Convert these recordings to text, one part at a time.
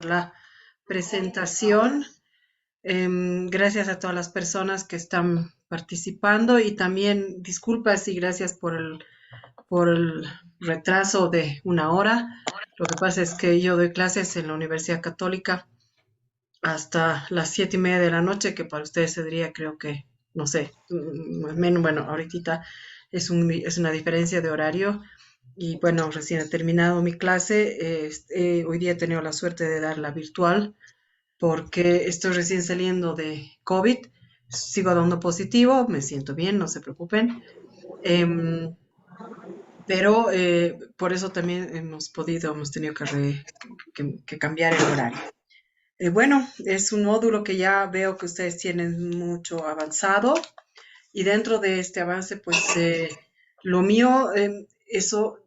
la presentación. Gracias a todas las personas que están participando y también disculpas y gracias por el retraso de una hora. Lo que pasa es que yo doy clases en la Universidad Católica hasta las 7:30 de la noche, que para ustedes sería, creo que, no sé, menos, bueno, ahorita es una diferencia de horario. Y bueno, recién he terminado mi clase. Hoy día he tenido la suerte de darla virtual porque estoy recién saliendo de COVID. Sigo dando positivo, me siento bien, no se preocupen. Em, pero por eso también hemos tenido que cambiar el horario. Bueno, es un módulo que ya veo que ustedes tienen mucho avanzado y dentro de este avance, pues lo mío,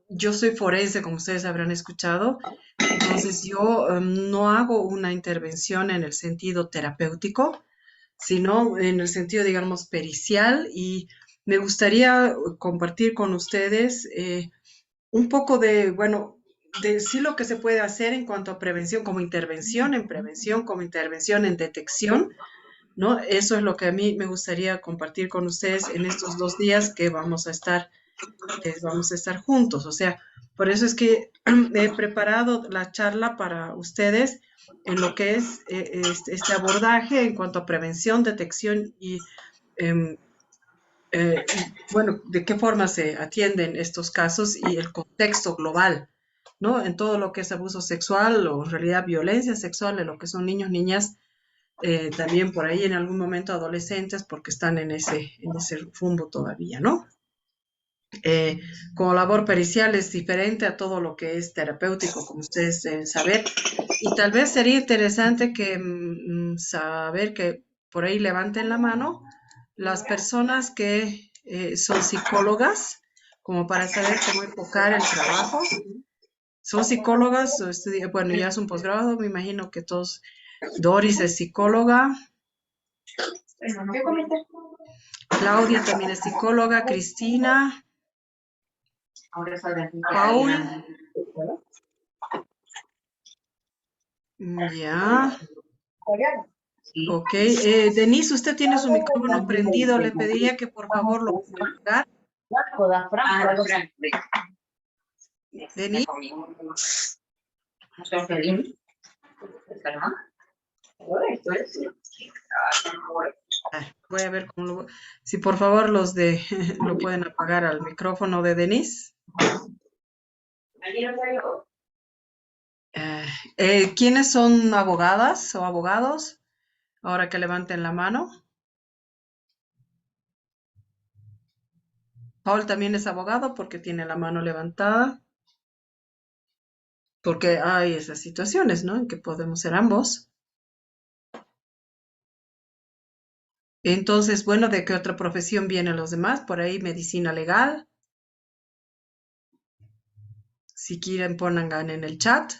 yo soy forense, como ustedes habrán escuchado, entonces yo no hago una intervención en el sentido terapéutico, sino en el sentido, digamos, pericial y me gustaría compartir con ustedes un poco de, bueno, de sí lo que se puede hacer en cuanto a prevención como intervención, en prevención como intervención en detección, ¿no? Eso es lo que a mí me gustaría compartir con ustedes en estos 2 días que vamos a estar juntos. O sea, por eso es que he preparado la charla para ustedes en lo que es este abordaje en cuanto a prevención, detección em, y, bueno, de qué forma se atienden estos casos y el contexto global, ¿no? En todo lo que es abuso sexual o en realidad violencia sexual, en lo que son niños, niñas, también por ahí en algún momento adolescentes, porque están en ese rumbo todavía, ¿no? Eh, Como labor pericial es diferente a todo lo que es terapéutico, como ustedes deben saber. Y tal vez sería interesante que saber que por ahí levanten la mano las personas que son psicólogas, como para saber cómo enfocar el trabajo. Son psicólogas, o bueno, ya es un posgrado, me imagino que todos. Doris es psicóloga, Claudia también es psicóloga, Cristina, Paul, ya, ok. Denise, usted tiene su micrófono prendido, le pediría que por favor lo pueda apagar. Denise, voy a ver si por favor lo pueden apagar al micrófono de Denise. Eh, ¿Quiénes son abogadas o abogados? Ahora que levanten la mano. Paul también es abogado porque tiene la mano levantada, porque hay esas situaciones, ¿no? En que podemos ser ambos. Entonces, bueno, ¿de qué otra profesión vienen los demás? Por ahí medicina legal. Si quieren, pongan en el chat.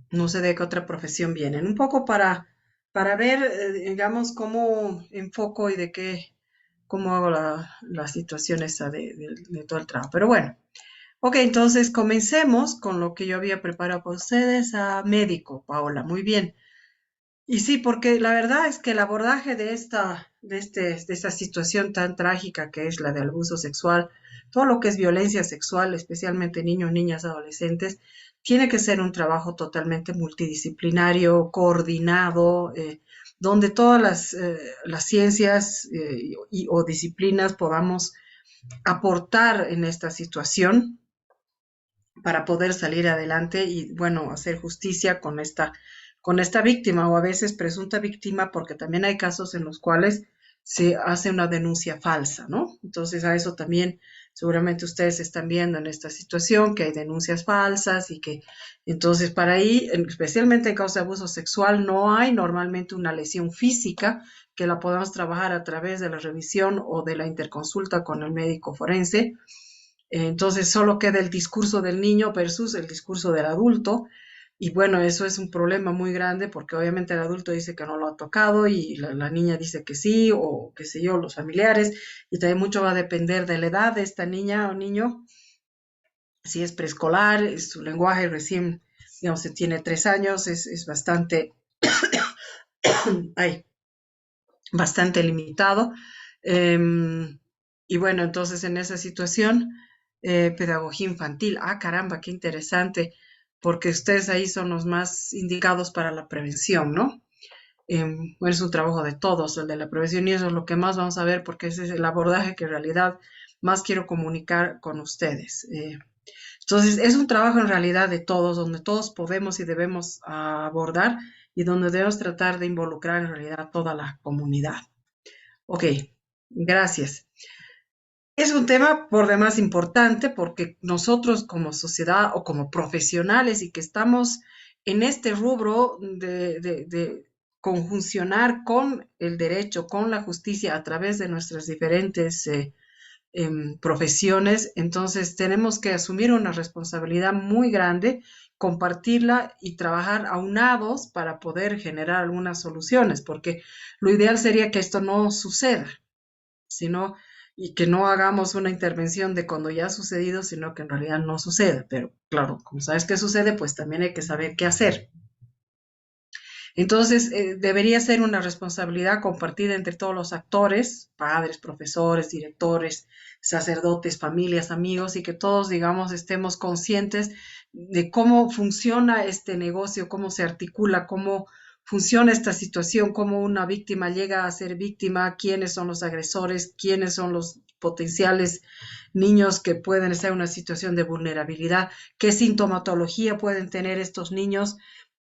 No sé de qué otra profesión vienen. Un poco para ver, digamos, cómo enfoco y cómo hago la situación esa de todo el trabajo. Pero bueno, ok, entonces comencemos con lo que yo había preparado para ustedes a médico, Paola. Muy bien. Y sí, porque la verdad es que el abordaje de esta situación tan trágica que es la del abuso sexual, todo lo que es violencia sexual, especialmente niños, niñas, adolescentes, tiene que ser un trabajo totalmente multidisciplinario, coordinado, donde todas las ciencias o disciplinas podamos aportar en esta situación para poder salir adelante y, bueno, hacer justicia con esta víctima o a veces presunta víctima, porque también hay casos en los cuales se hace una denuncia falsa, ¿no? Entonces a eso también seguramente ustedes están viendo en esta situación que hay denuncias falsas y que entonces para ahí, especialmente en casos de abuso sexual, no hay normalmente una lesión física que la podamos trabajar a través de la revisión o de la interconsulta con el médico forense. Entonces solo queda el discurso del niño versus el discurso del adulto. Y bueno, eso es un problema muy grande porque obviamente el adulto dice que no lo ha tocado y la niña dice que sí o qué sé yo, los familiares. Y también mucho va a depender de la edad de esta niña o niño si es preescolar, su lenguaje recién, digamos, se tiene 3 años, es bastante, ay, bastante limitado. Y bueno, entonces en esa situación, pedagogía infantil, caramba, qué interesante, porque ustedes ahí son los más indicados para la prevención, ¿no? Bueno, es un trabajo de todos, el de la prevención, y eso es lo que más vamos a ver, porque ese es el abordaje que en realidad más quiero comunicar con ustedes. Entonces, es un trabajo en realidad de todos, donde todos podemos y debemos abordar y donde debemos tratar de involucrar en realidad a toda la comunidad. Ok, gracias. Es un tema por demás importante porque nosotros como sociedad o como profesionales y que estamos en este rubro de conjuncionar con el derecho, con la justicia a través de nuestras diferentes profesiones, entonces tenemos que asumir una responsabilidad muy grande, compartirla y trabajar aunados para poder generar algunas soluciones, porque lo ideal sería que esto no suceda, sino y que no hagamos una intervención de cuando ya ha sucedido, sino que en realidad no sucede. Pero claro, como sabes qué sucede, pues también hay que saber qué hacer. Entonces, debería ser una responsabilidad compartida entre todos los actores, padres, profesores, directores, sacerdotes, familias, amigos, y que todos, digamos, estemos conscientes de cómo funciona este negocio, cómo se articula, cómo funciona esta situación, cómo una víctima llega a ser víctima, quiénes son los agresores, quiénes son los potenciales niños que pueden estar en una situación de vulnerabilidad, qué sintomatología pueden tener estos niños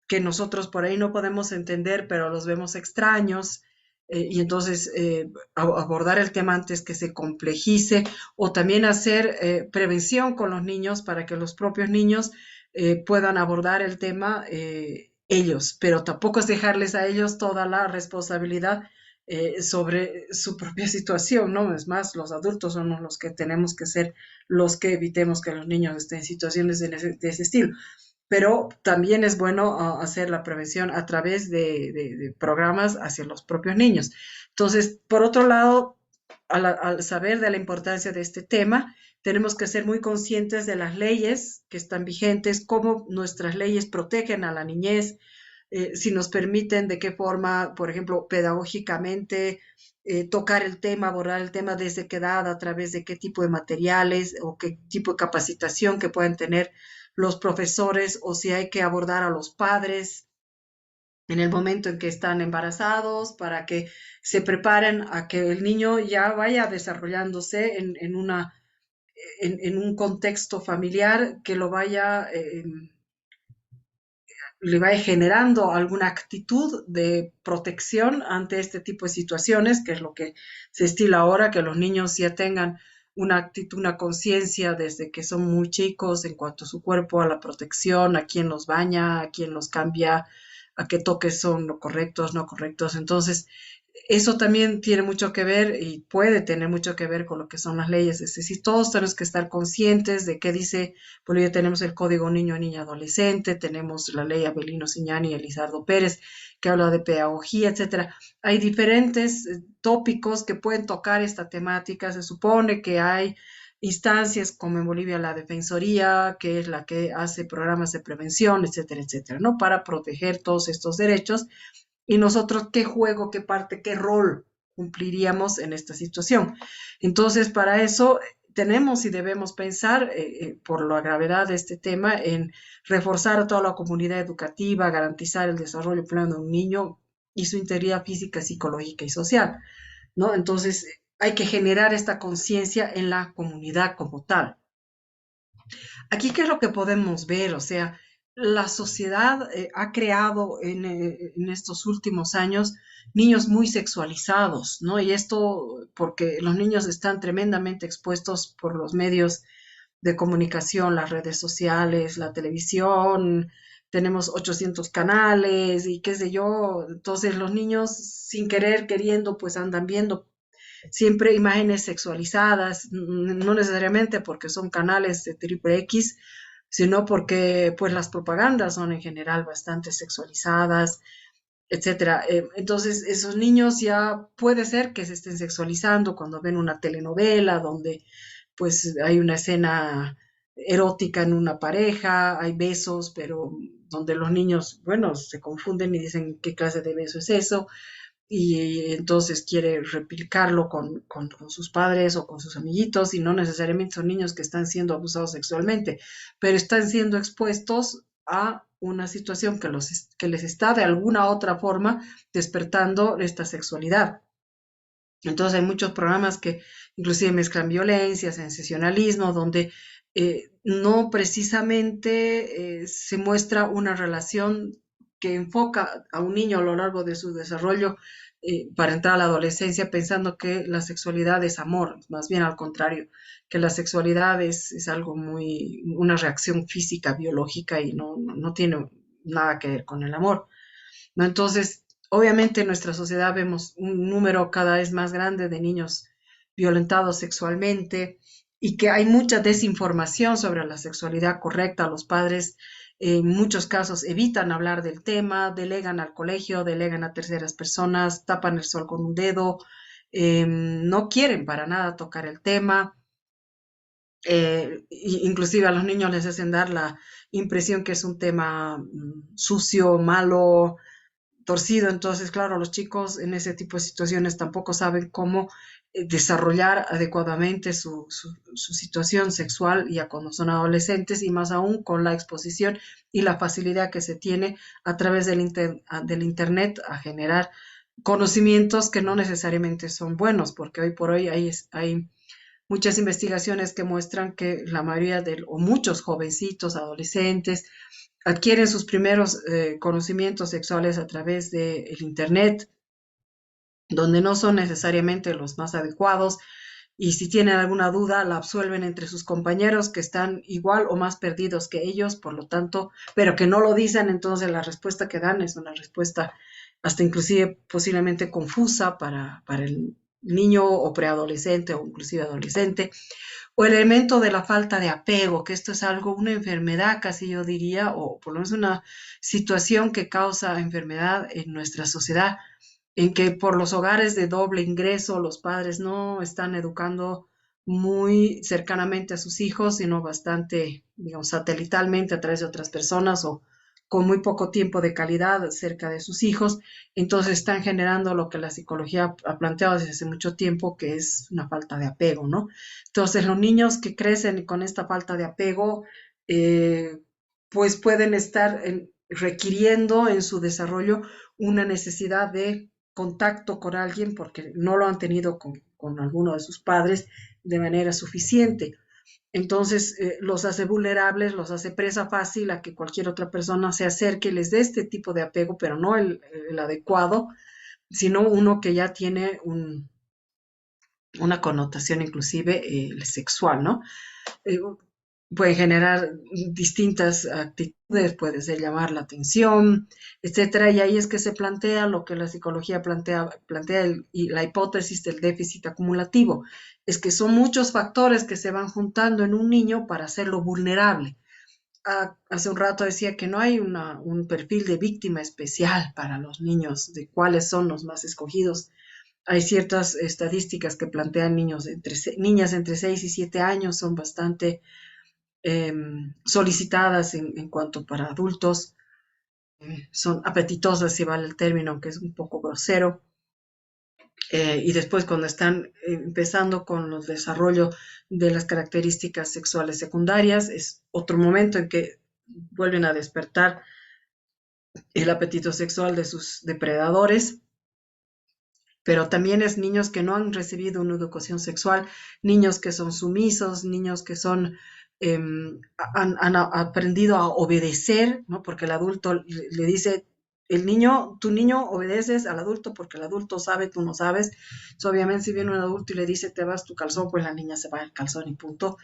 que nosotros por ahí no podemos entender, pero los vemos extraños, y entonces abordar el tema antes que se complejice, o también hacer prevención con los niños para que los propios niños puedan abordar el tema ellos, pero tampoco es dejarles a ellos toda la responsabilidad sobre su propia situación, ¿no? Es más, los adultos somos los que tenemos que ser los que evitemos que los niños estén en situaciones de ese estilo, pero también es bueno hacer la prevención a través de programas hacia los propios niños. Entonces, por otro lado, al saber de la importancia de este tema, tenemos que ser muy conscientes de las leyes que están vigentes, cómo nuestras leyes protegen a la niñez, si nos permiten, de qué forma, por ejemplo, pedagógicamente, tocar el tema, abordar el tema desde qué edad, a través de qué tipo de materiales o qué tipo de capacitación que pueden tener los profesores, o si hay que abordar a los padres en el momento en que están embarazados para que se preparen a que el niño ya vaya desarrollándose en un contexto familiar que lo vaya le va generando alguna actitud de protección ante este tipo de situaciones, que es lo que se estila ahora, que los niños ya tengan una actitud, una conciencia desde que son muy chicos en cuanto a su cuerpo, a la protección, a quién los baña, a quién los cambia, a qué toques son correctos, no correctos. Entonces, eso también tiene mucho que ver y puede tener mucho que ver con lo que son las leyes. Es decir, todos tenemos que estar conscientes de qué dice, por ello tenemos el Código Niño, Niña, Adolescente, tenemos la ley Abelino Siñani y Elizardo Pérez, que habla de pedagogía, etcétera. Hay diferentes tópicos que pueden tocar esta temática. Se supone que hay instancias como en Bolivia la Defensoría, que es la que hace programas de prevención, etcétera, etcétera, ¿no? Para proteger todos estos derechos y nosotros qué juego, qué parte, qué rol cumpliríamos en esta situación. Entonces, para eso tenemos y debemos pensar, por la gravedad de este tema, en reforzar a toda la comunidad educativa, garantizar el desarrollo pleno de un niño y su integridad física, psicológica y social, ¿no? Entonces, hay que generar esta conciencia en la comunidad como tal. Aquí, ¿qué es lo que podemos ver? O sea, la sociedad ha creado en estos últimos años niños muy sexualizados, ¿no? Y esto porque los niños están tremendamente expuestos por los medios de comunicación, las redes sociales, la televisión, tenemos 800 canales y qué sé yo, entonces los niños sin querer, queriendo, pues andan viendo siempre imágenes sexualizadas, no necesariamente porque son canales de triple X, sino porque pues las propagandas son en general bastante sexualizadas, etcétera. Entonces, esos niños ya puede ser que se estén sexualizando cuando ven una telenovela donde pues hay una escena erótica en una pareja, hay besos, pero donde los niños, bueno, se confunden y dicen qué clase de beso es eso, y entonces quiere replicarlo con sus padres o con sus amiguitos, y no necesariamente son niños que están siendo abusados sexualmente, pero están siendo expuestos a una situación que les está de alguna otra forma despertando esta sexualidad. Entonces hay muchos programas que inclusive mezclan violencia, sensacionalismo, donde no precisamente se muestra una relación que enfoca a un niño a lo largo de su desarrollo para entrar a la adolescencia pensando que la sexualidad es amor, más bien al contrario, que la sexualidad es algo muy, una reacción física, biológica y no tiene nada que ver con el amor, ¿no? Entonces, obviamente en nuestra sociedad vemos un número cada vez más grande de niños violentados sexualmente y que hay mucha desinformación sobre la sexualidad correcta. Los padres en muchos casos evitan hablar del tema, delegan al colegio, delegan a terceras personas, tapan el sol con un dedo, no quieren para nada tocar el tema. Inclusive a los niños les hacen dar la impresión que es un tema sucio, malo, torcido. Entonces, claro, los chicos en ese tipo de situaciones tampoco saben cómo desarrollar adecuadamente su situación sexual ya cuando son adolescentes y más aún con la exposición y la facilidad que se tiene a través del Internet a generar conocimientos que no necesariamente son buenos, porque hoy por hoy hay muchas investigaciones que muestran que la mayoría de, o muchos jovencitos, adolescentes, adquieren sus primeros conocimientos sexuales a través del Internet, donde no son necesariamente los más adecuados, y si tienen alguna duda la absuelven entre sus compañeros que están igual o más perdidos que ellos, por lo tanto, pero que no lo dicen, entonces la respuesta que dan es una respuesta hasta inclusive posiblemente confusa para el niño o preadolescente o inclusive adolescente, o el elemento de la falta de apego, que esto es algo, una enfermedad casi yo diría, o por lo menos una situación que causa enfermedad en nuestra sociedad, en que por los hogares de doble ingreso los padres no están educando muy cercanamente a sus hijos, sino bastante, digamos, satelitalmente a través de otras personas o con muy poco tiempo de calidad cerca de sus hijos. Entonces están generando lo que la psicología ha planteado desde hace mucho tiempo, que es una falta de apego, ¿no? Entonces los niños que crecen con esta falta de apego, eh, pues pueden estar requiriendo en su desarrollo una necesidad de contacto con alguien porque no lo han tenido con alguno de sus padres de manera suficiente. Entonces los hace vulnerables, los hace presa fácil a que cualquier otra persona se acerque y les dé este tipo de apego, pero no el adecuado, sino uno que ya tiene una connotación inclusive sexual, ¿no? Eh, Puede generar distintas actitudes, puede ser llamar la atención, etcétera, y ahí es que se plantea lo que la psicología plantea y la hipótesis del déficit acumulativo, es que son muchos factores que se van juntando en un niño para hacerlo vulnerable. Hace un rato decía que no hay un perfil de víctima especial para los niños, de cuáles son los más escogidos. Hay ciertas estadísticas que plantean niñas entre 6 y 7 años son bastante eh, solicitadas en cuanto para adultos, son apetitosas, si vale el término, aunque es un poco grosero. Y después cuando están empezando con el desarrollo de las características sexuales secundarias, es otro momento en que vuelven a despertar el apetito sexual de sus depredadores, pero también es niños que no han recibido una educación sexual, niños que son sumisos, niños que son han aprendido a obedecer, ¿no? Porque el adulto le dice, el niño, tu niño obedeces al adulto porque el adulto sabe, tú no sabes. Entonces, obviamente, si viene un adulto y le dice, te vas tu calzón, pues la niña se va el calzón y punto,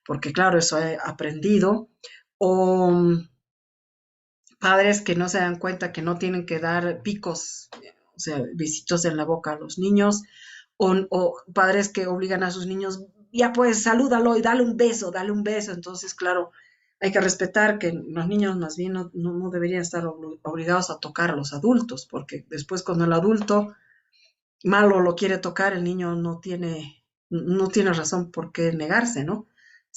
porque claro, eso he aprendido. O padres que no se dan cuenta que no tienen que dar picos, o sea, besitos en la boca a los niños, o padres que obligan a sus niños, ya pues salúdalo y dale un beso, dale un beso. Entonces, claro, hay que respetar que los niños más bien no deberían estar obligados a tocar a los adultos, porque después cuando el adulto malo lo quiere tocar, el niño no tiene razón por qué negarse, ¿no?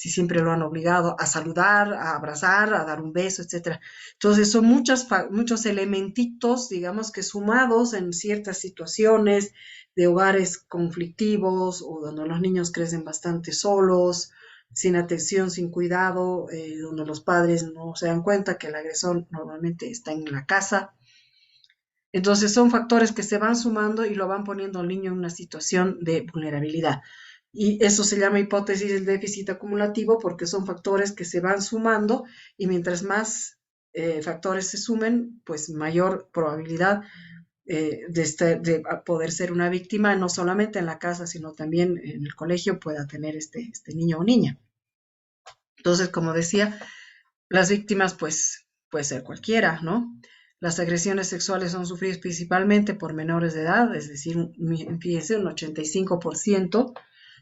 si siempre lo han obligado a saludar, a abrazar, a dar un beso, etcétera. Entonces son muchos elementitos, digamos que sumados en ciertas situaciones de hogares conflictivos o donde los niños crecen bastante solos, sin atención, sin cuidado, donde los padres no se dan cuenta que el agresor normalmente está en la casa. Entonces son factores que se van sumando y lo van poniendo al niño en una situación de vulnerabilidad. Y eso se llama hipótesis del déficit acumulativo porque son factores que se van sumando y mientras más factores se sumen, pues mayor probabilidad de poder ser una víctima, no solamente en la casa, sino también en el colegio pueda tener este niño o niña. Entonces, como decía, las víctimas, pues, puede ser cualquiera, ¿no? Las agresiones sexuales son sufridas principalmente por menores de edad, es decir, fíjense, un 85%,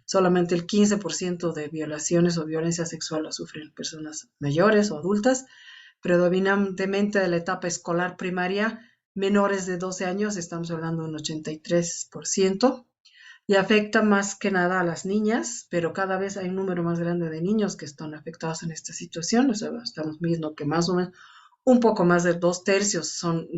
solamente el 15% de violaciones o violencia sexual lo sufren personas mayores o adultas, predominantemente de la etapa escolar primaria, menores de 12 años, estamos hablando de un 83%, y afecta más que nada a las niñas, pero cada vez hay un número más grande de niños que están afectados en esta situación. O sea, estamos viendo que más o menos un poco más de 2/3 son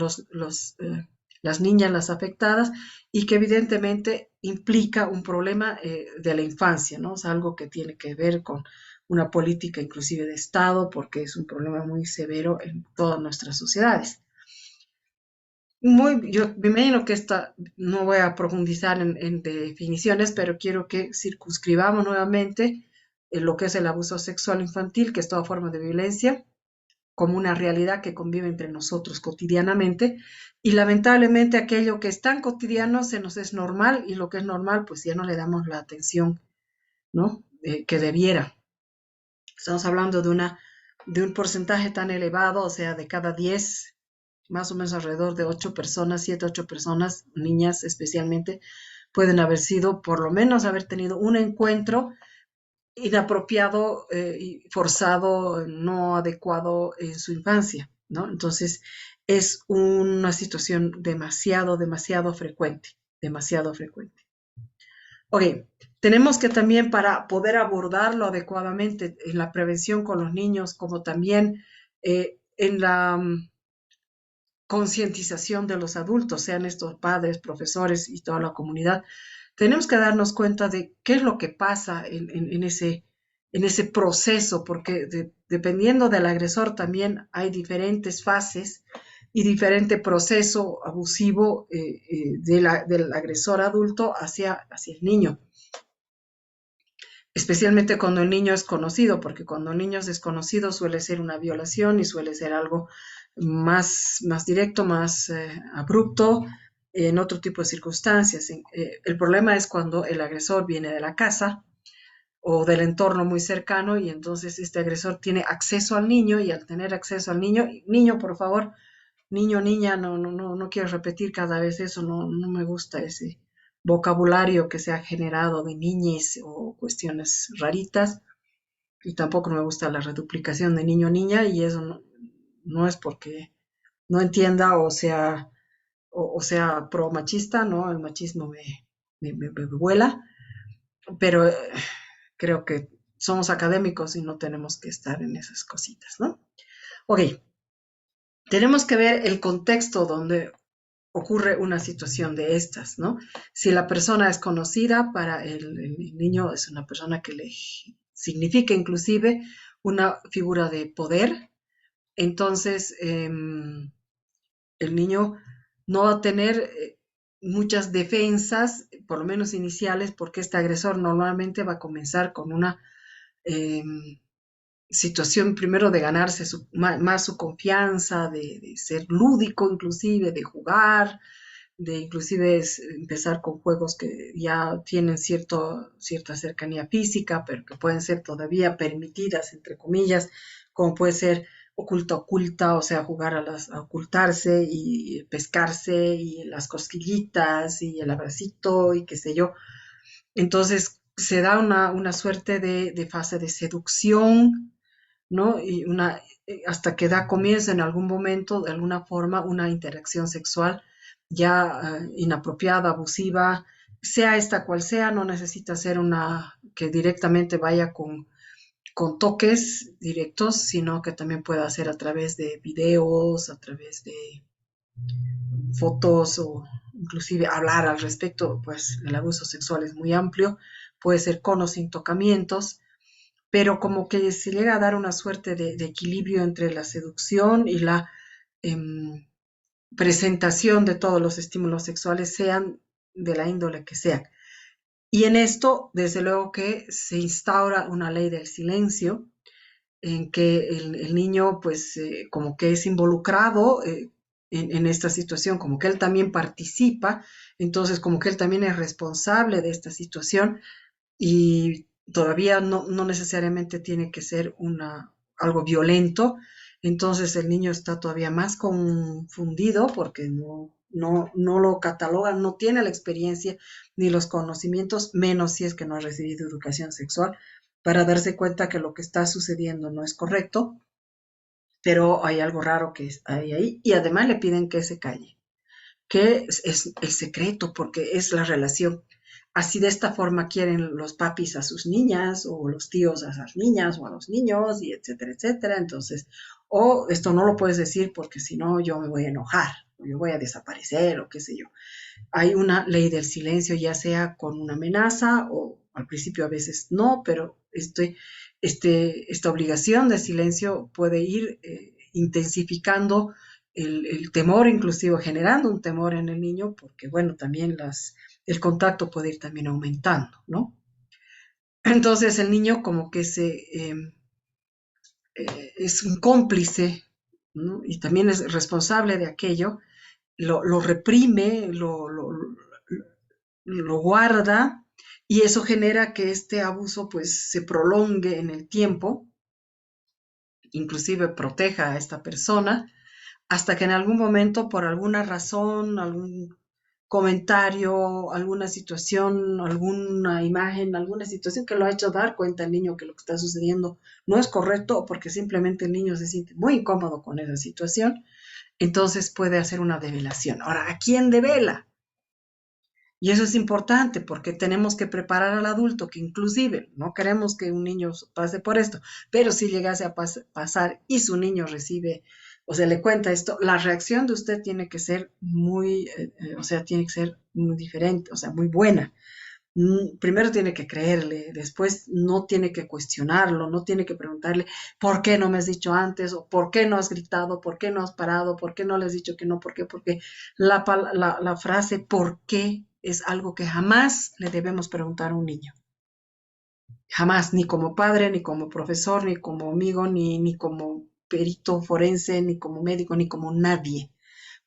las niñas las afectadas y que evidentemente implica un problema de la infancia, ¿no? O sea, algo que tiene que ver con una política inclusive de Estado, porque es un problema muy severo en todas nuestras sociedades. Yo me imagino que no voy a profundizar en definiciones, pero quiero que circunscribamos nuevamente lo que es el abuso sexual infantil, que es toda forma de violencia, como una realidad que convive entre nosotros cotidianamente, y lamentablemente aquello que es tan cotidiano se nos es normal, y lo que es normal, pues ya no le damos la atención, ¿no? Que debiera. Estamos hablando de un porcentaje tan elevado, o sea, de cada 10 más o menos alrededor de 8 personas, 7, 8 personas, niñas especialmente, pueden haber sido, por lo menos haber tenido un encuentro inapropiado y forzado, no adecuado en su infancia, ¿no? Entonces, es una situación demasiado, demasiado frecuente, demasiado frecuente. Ok, tenemos que también para poder abordarlo adecuadamente en la prevención con los niños, como también en la concientización de los adultos, sean estos padres, profesores y toda la comunidad, tenemos que darnos cuenta de qué es lo que pasa en ese proceso, porque dependiendo del agresor también hay diferentes fases y diferente proceso abusivo del agresor adulto hacia el niño, especialmente cuando el niño es conocido, porque cuando el niño es desconocido suele ser una violación y suele ser algo más directo, más abrupto, en otro tipo de circunstancias. El problema es cuando el agresor viene de la casa o del entorno muy cercano y entonces este agresor tiene acceso al niño y al tener acceso al niño, niño, por favor, niño, niña, no quiero repetir cada vez eso, no me gusta ese vocabulario que se ha generado de niñes o cuestiones raritas y tampoco me gusta la reduplicación de niño, niña y eso no es porque no entienda o sea pro machista, ¿no? El machismo me vuela, pero creo que somos académicos y no tenemos que estar en esas cositas, ¿no? Ok, tenemos que ver el contexto donde ocurre una situación de estas, ¿no? Si la persona es conocida para el niño, es una persona que le significa inclusive una figura de poder, entonces el niño no va a tener muchas defensas, por lo menos iniciales, porque este agresor normalmente va a comenzar con una eh, situación primero de ganarse más su confianza, de ser lúdico inclusive, de jugar, de inclusive empezar con juegos que ya tienen cierta cercanía física, pero que pueden ser todavía permitidas, entre comillas, como puede ser oculta, oculta, o sea, jugar a ocultarse y pescarse y las cosquillitas y el abracito y qué sé yo. Entonces se da una suerte de fase de seducción, ¿no? Hasta que da comienzo en algún momento, de alguna forma, una interacción sexual ya inapropiada, abusiva, sea esta cual sea, no necesita ser una que directamente vaya con toques directos, sino que también puede hacer a través de videos, a través de fotos o inclusive hablar al respecto, pues el abuso sexual es muy amplio, puede ser con o sin tocamientos, pero como que se llega a dar una suerte de equilibrio entre la seducción y la em, presentación de todos los estímulos sexuales, sean de la índole que sean. Y en esto, desde luego que se instaura una ley del silencio, en que el niño pues como que es involucrado en esta situación, como que él también participa, entonces como que él también es responsable de esta situación y todavía no necesariamente tiene que ser algo violento, entonces el niño está todavía más confundido porque no lo catalogan, no tiene la experiencia ni los conocimientos, menos si es que no ha recibido educación sexual, para darse cuenta que lo que está sucediendo no es correcto, pero hay algo raro que hay ahí y además le piden que se calle, que es el secreto porque es la relación. Así de esta forma quieren los papis a sus niñas o los tíos a las niñas o a los niños y etcétera, etcétera. Entonces, o esto no lo puedes decir porque si no yo me voy a enojar o yo voy a desaparecer o qué sé yo. Hay una ley del silencio, ya sea con una amenaza o al principio a veces no, pero esta obligación de silencio puede ir intensificando el temor, inclusive generando un temor en el niño, porque bueno, también el contacto puede ir también aumentando, ¿no? Entonces el niño como que es un cómplice, ¿no? Y también es responsable de aquello, lo reprime, lo guarda y eso genera que este abuso pues se prolongue en el tiempo, inclusive proteja a esta persona, hasta que en algún momento, por alguna razón, algún comentario, alguna situación, alguna imagen, alguna situación que lo ha hecho dar cuenta al niño que lo que está sucediendo no es correcto o porque simplemente el niño se siente muy incómodo con esa situación, entonces puede hacer una develación. Ahora, ¿a quién devela? Y eso es importante porque tenemos que preparar al adulto que inclusive no queremos que un niño pase por esto, pero si llegase a pasar y su niño recibe o se le cuenta esto, la reacción de usted tiene que ser o sea, tiene que ser muy diferente, o sea, muy buena. Primero tiene que creerle, después no tiene que cuestionarlo, no tiene que preguntarle por qué no me has dicho antes o por qué no has gritado, por qué no has parado, por qué no le has dicho que no, por qué, porque la frase por qué es algo que jamás le debemos preguntar a un niño. Jamás, ni como padre, ni como profesor, ni como amigo, ni como perito forense, ni como médico, ni como nadie,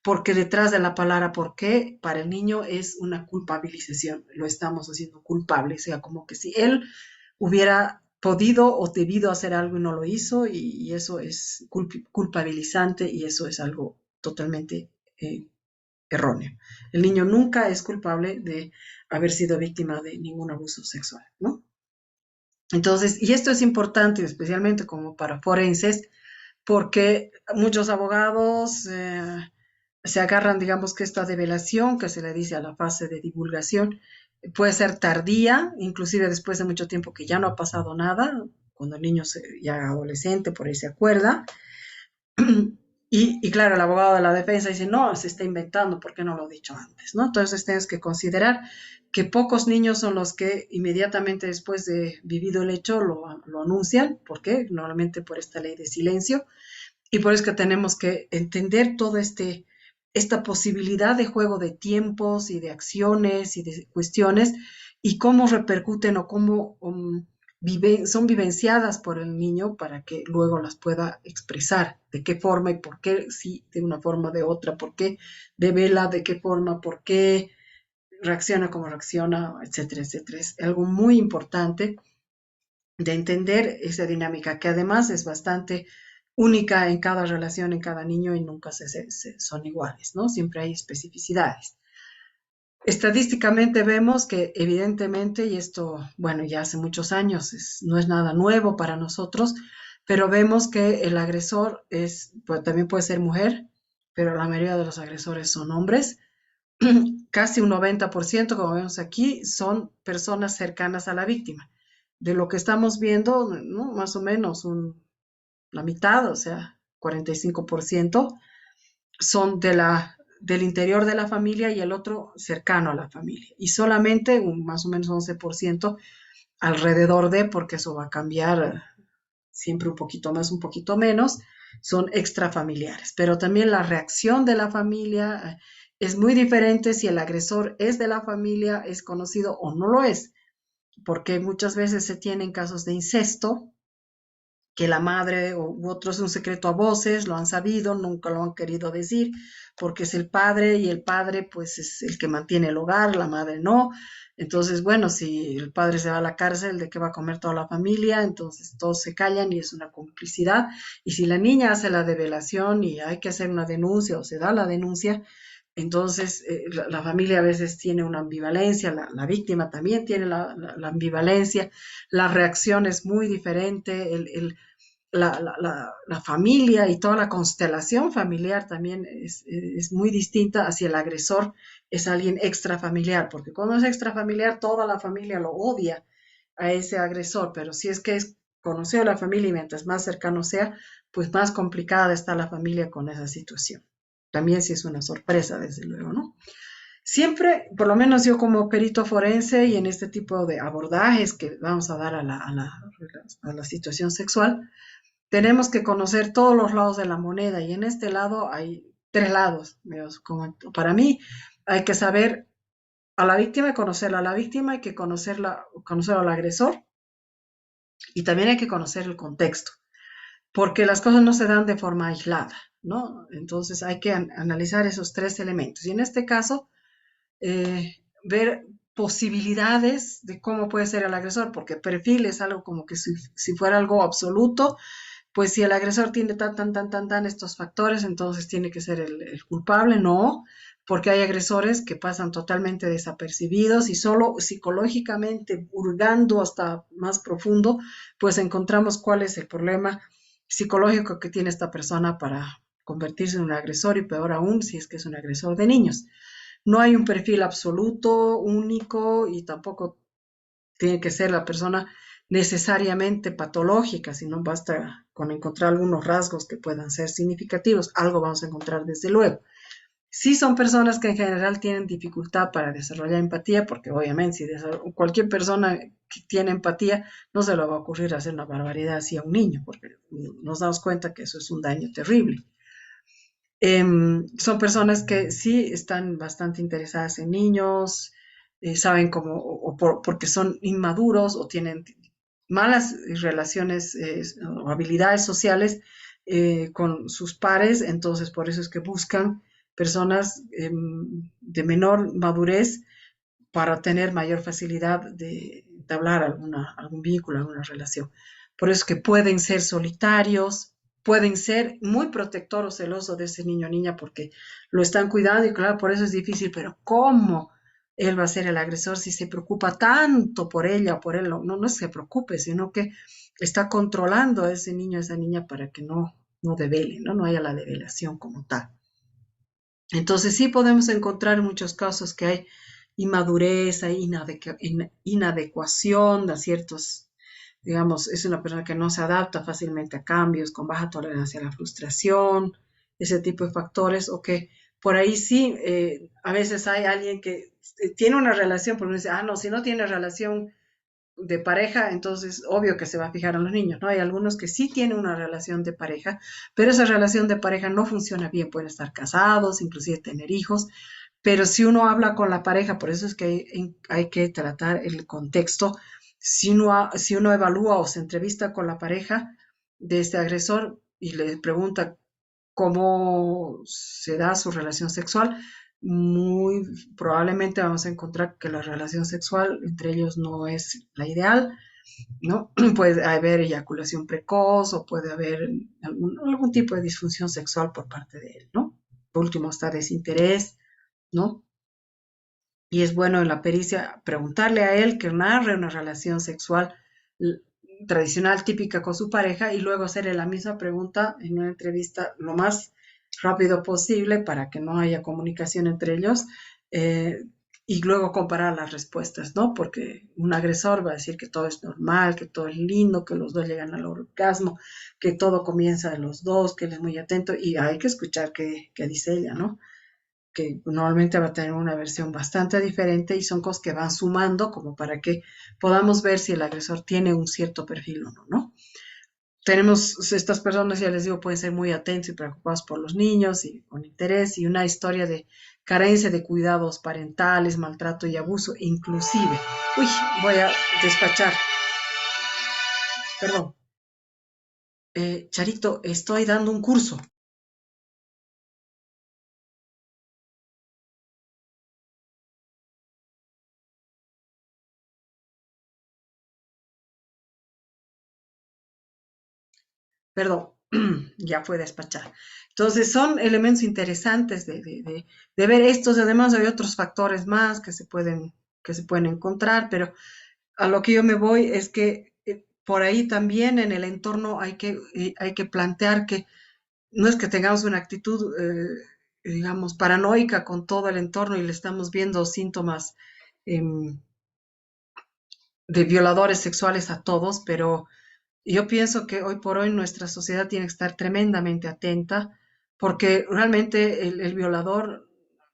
porque detrás de la palabra por qué para el niño es una culpabilización, lo estamos haciendo culpable, o sea, como que si él hubiera podido o debido hacer algo y no lo hizo, y eso es culpabilizante y eso es algo totalmente erróneo. El niño nunca es culpable de haber sido víctima de ningún abuso sexual, ¿no? Entonces, y esto es importante, especialmente como para forenses, porque muchos abogados se agarran, digamos que esta develación que se le dice a la fase de divulgación puede ser tardía, inclusive después de mucho tiempo que ya no ha pasado nada, cuando el niño ya adolescente por ahí se acuerda. Y claro, el abogado de la defensa dice, no, se está inventando, ¿por qué no lo he dicho antes? ¿No? Entonces tienes que considerar que pocos niños son los que inmediatamente después de vivido el hecho lo anuncian. ¿Por qué? Normalmente por esta ley de silencio. Y por eso que tenemos que entender toda esta posibilidad de juego de tiempos y de acciones y de cuestiones y cómo repercuten o cómo son vivenciadas por el niño para que luego las pueda expresar, de qué forma y por qué, sí, de una forma o de otra, por qué devela, de qué forma, por qué reacciona como reacciona, etcétera, etcétera. Es algo muy importante de entender esa dinámica, que además es bastante única en cada relación, en cada niño y nunca son iguales, ¿no? Siempre hay especificidades. Estadísticamente vemos que evidentemente, y esto, bueno, ya hace muchos años, no es nada nuevo para nosotros, pero vemos que el agresor pues, también puede ser mujer, pero la mayoría de los agresores son hombres. Casi un 90%, como vemos aquí, son personas cercanas a la víctima. de lo que estamos viendo, ¿no? Más o menos la mitad, o sea, 45% son del interior de la familia y el otro cercano a la familia. Y solamente más o menos 11% alrededor de, porque eso va a cambiar siempre un poquito más, un poquito menos, son extrafamiliares. Pero también la reacción de la familia es muy diferente si el agresor es de la familia, es conocido o no lo es, porque muchas veces se tienen casos de incesto, que la madre u otros un secreto a voces, lo han sabido, nunca lo han querido decir, porque es el padre y el padre pues es el que mantiene el hogar, la madre no. Entonces, bueno, si el padre se va a la cárcel, ¿de qué va a comer toda la familia? Entonces todos se callan y es una complicidad. Y si la niña hace la develación y hay que hacer una denuncia o se da la denuncia, entonces la familia a veces tiene una ambivalencia, la víctima también tiene la ambivalencia, la reacción es muy diferente, la familia y toda la constelación familiar también es muy distinta hacia el agresor, es alguien extrafamiliar, porque cuando es extrafamiliar toda la familia lo odia a ese agresor, pero si es que es conocido a la familia y mientras más cercano sea, pues más complicada está la familia con esa situación. También si es una sorpresa, desde luego, ¿no? Siempre, por lo menos yo como perito forense y en este tipo de abordajes que vamos a dar a la situación sexual, tenemos que conocer todos los lados de la moneda y en este lado hay tres lados. Como para mí hay que saber a la víctima y conocerla a la víctima, hay que conocer al agresor y también hay que conocer el contexto, porque las cosas no se dan de forma aislada, ¿no? Entonces hay que analizar esos tres elementos y en este caso ver posibilidades de cómo puede ser el agresor, porque perfil es algo como que si fuera algo absoluto, pues si el agresor tiene tan estos factores, entonces tiene que ser el culpable, no, porque hay agresores que pasan totalmente desapercibidos y solo psicológicamente, hurgando hasta más profundo, pues encontramos cuál es el problema psicológico que tiene esta persona para convertirse en un agresor y peor aún si es que es un agresor de niños. No hay un perfil absoluto, único y tampoco tiene que ser la persona necesariamente patológica, sino basta con encontrar algunos rasgos que puedan ser significativos. Algo vamos a encontrar desde luego. Sí son personas que en general tienen dificultad para desarrollar empatía, porque obviamente si cualquier persona que tiene empatía no se le va a ocurrir hacer una barbaridad así a un niño, porque nos damos cuenta que eso es un daño terrible. Son personas que sí están bastante interesadas en niños, saben cómo, porque son inmaduros o tienen malas relaciones o habilidades sociales con sus pares, entonces por eso es que buscan personas de menor madurez para tener mayor facilidad de entablar algún vínculo, alguna relación. Por eso es que pueden ser solitarios, pueden ser muy protector o celoso de ese niño o niña porque lo están cuidando y claro, por eso es difícil, pero ¿cómo él va a ser el agresor si se preocupa tanto por ella o por él? No se preocupe, sino que está controlando a ese niño o a esa niña para que no devele, no haya la develación como tal. Entonces sí podemos encontrar en muchos casos que hay inmadurez, hay inadecuación a ciertos, digamos, es una persona que no se adapta fácilmente a cambios, con baja tolerancia a la frustración, ese tipo de factores, o que por ahí sí, a veces hay alguien que tiene una relación, porque uno dice, no, si no tiene relación de pareja, entonces obvio que se va a fijar en los niños, ¿no? Hay algunos que sí tienen una relación de pareja, pero esa relación de pareja no funciona bien, pueden estar casados, inclusive tener hijos, pero si uno habla con la pareja, por eso es que hay que tratar el contexto, si uno evalúa o se entrevista con la pareja de este agresor y le pregunta cómo se da su relación sexual, muy probablemente vamos a encontrar que la relación sexual entre ellos no es la ideal, ¿no? Puede haber eyaculación precoz o puede haber algún tipo de disfunción sexual por parte de él, ¿no? Por último está desinterés, ¿no? Y es bueno en la pericia preguntarle a él que narre una relación sexual tradicional, típica con su pareja, y luego hacerle la misma pregunta en una entrevista lo más rápido posible para que no haya comunicación entre ellos. y luego comparar las respuestas, ¿no? Porque un agresor va a decir que todo es normal, que todo es lindo, que los dos llegan al orgasmo, que todo comienza de los dos, que él es muy atento y hay que escuchar qué dice ella, ¿no? Que normalmente va a tener una versión bastante diferente y son cosas que van sumando como para que podamos ver si el agresor tiene un cierto perfil o no, ¿no? Tenemos estas personas, ya les digo, pueden ser muy atentos y preocupados por los niños y con interés y una historia de carencia de cuidados parentales, maltrato y abuso, inclusive. Uy, voy a despachar, perdón. Charito, estoy dando un curso. Perdón, ya fue despachar. Entonces, son elementos interesantes de ver estos. Además, hay otros factores más que se pueden encontrar, pero a lo que yo me voy es que por ahí también en el entorno hay que plantear que no es que tengamos una actitud, digamos, paranoica con todo el entorno y le estamos viendo síntomas em, de violadores sexuales a todos, pero yo pienso que hoy por hoy nuestra sociedad tiene que estar tremendamente atenta porque realmente el violador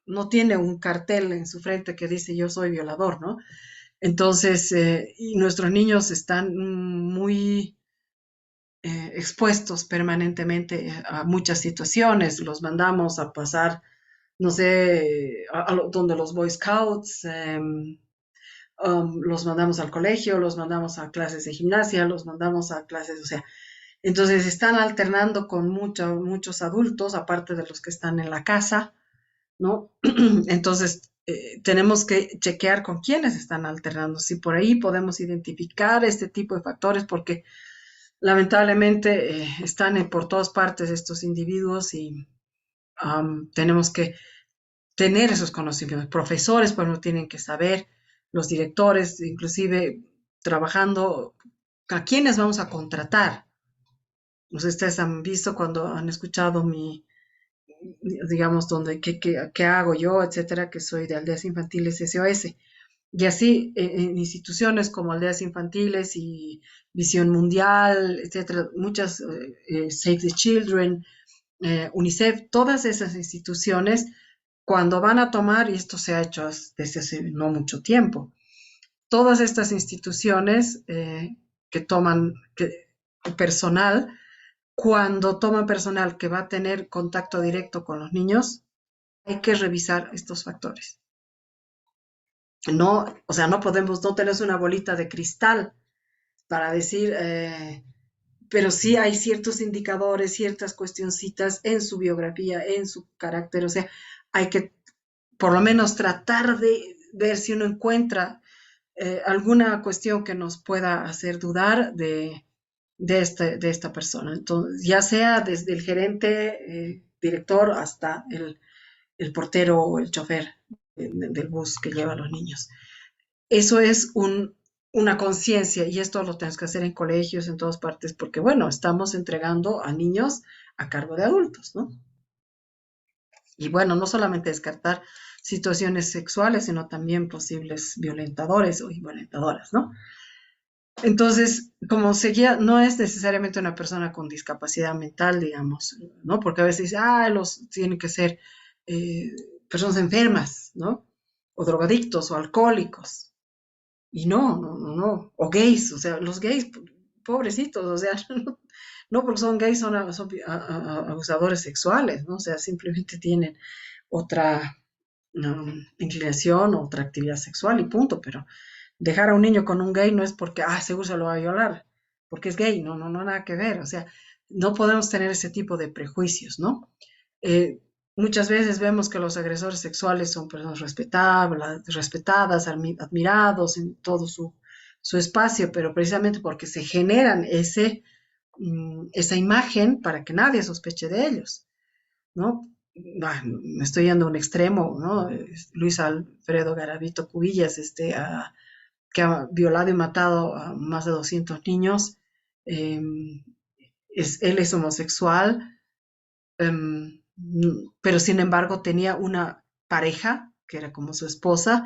no tiene un cartel en su frente que dice yo soy violador, ¿no? Entonces, y nuestros niños están muy expuestos permanentemente a muchas situaciones, los mandamos a pasar, no sé, donde los Boy Scouts, los mandamos al colegio, los mandamos a clases de gimnasia, los mandamos a clases, o sea, entonces están alternando con muchos adultos, aparte de los que están en la casa, ¿no? Entonces, tenemos que chequear con quiénes están alternando, si por ahí podemos identificar este tipo de factores, porque lamentablemente están por todas partes estos individuos y tenemos que tener esos conocimientos. Profesores, pues, no tienen que saber, los directores, inclusive trabajando, a quiénes vamos a contratar. No sé, ustedes han visto cuando han escuchado digamos, qué hago yo, etcétera, que soy de Aldeas Infantiles SOS. Y así, en instituciones como Aldeas Infantiles y Visión Mundial, etcétera, muchas, Save the Children, UNICEF, todas esas instituciones, cuando van a tomar, y esto se ha hecho desde hace no mucho tiempo, todas estas instituciones que toman personal, cuando toman personal que va a tener contacto directo con los niños, hay que revisar estos factores. No, o sea, no podemos, no tenemos una bolita de cristal para decir, pero sí hay ciertos indicadores, ciertas cuestioncitas en su biografía, en su carácter, o sea, hay que por lo menos tratar de ver si uno encuentra alguna cuestión que nos pueda hacer dudar de esta persona. Entonces, ya sea desde el gerente, director, hasta el portero o el chofer del bus que lleva a los niños. Eso es una conciencia y esto lo tenemos que hacer en colegios, en todas partes, porque bueno, estamos entregando a niños a cargo de adultos, ¿no? Y bueno, no solamente descartar situaciones sexuales, sino también posibles violentadores o violentadoras, ¿no? Entonces, como seguía, no es necesariamente una persona con discapacidad mental, digamos, ¿no? Porque a veces, los tienen que ser eh, personas enfermas, ¿no? O drogadictos o alcohólicos. Y no. O gays, o sea, los gays, pobrecitos, o sea, no porque son gays son abusadores sexuales, ¿no? O sea, simplemente tienen otra inclinación, otra actividad sexual y punto, pero dejar a un niño con un gay no es porque, seguro se lo va a violar, porque es gay, no, nada que ver, o sea, no podemos tener ese tipo de prejuicios, ¿no? Muchas veces vemos que los agresores sexuales son personas respetadas, admirados en todo su espacio, pero precisamente porque se generan esa imagen para que nadie sospeche de ellos, ¿no? Me estoy yendo a un extremo, ¿no? Luis Alfredo Garavito Cubillas, que ha violado y matado a más de 200 niños, eh, él es homosexual, pero sin embargo tenía una pareja que era como su esposa,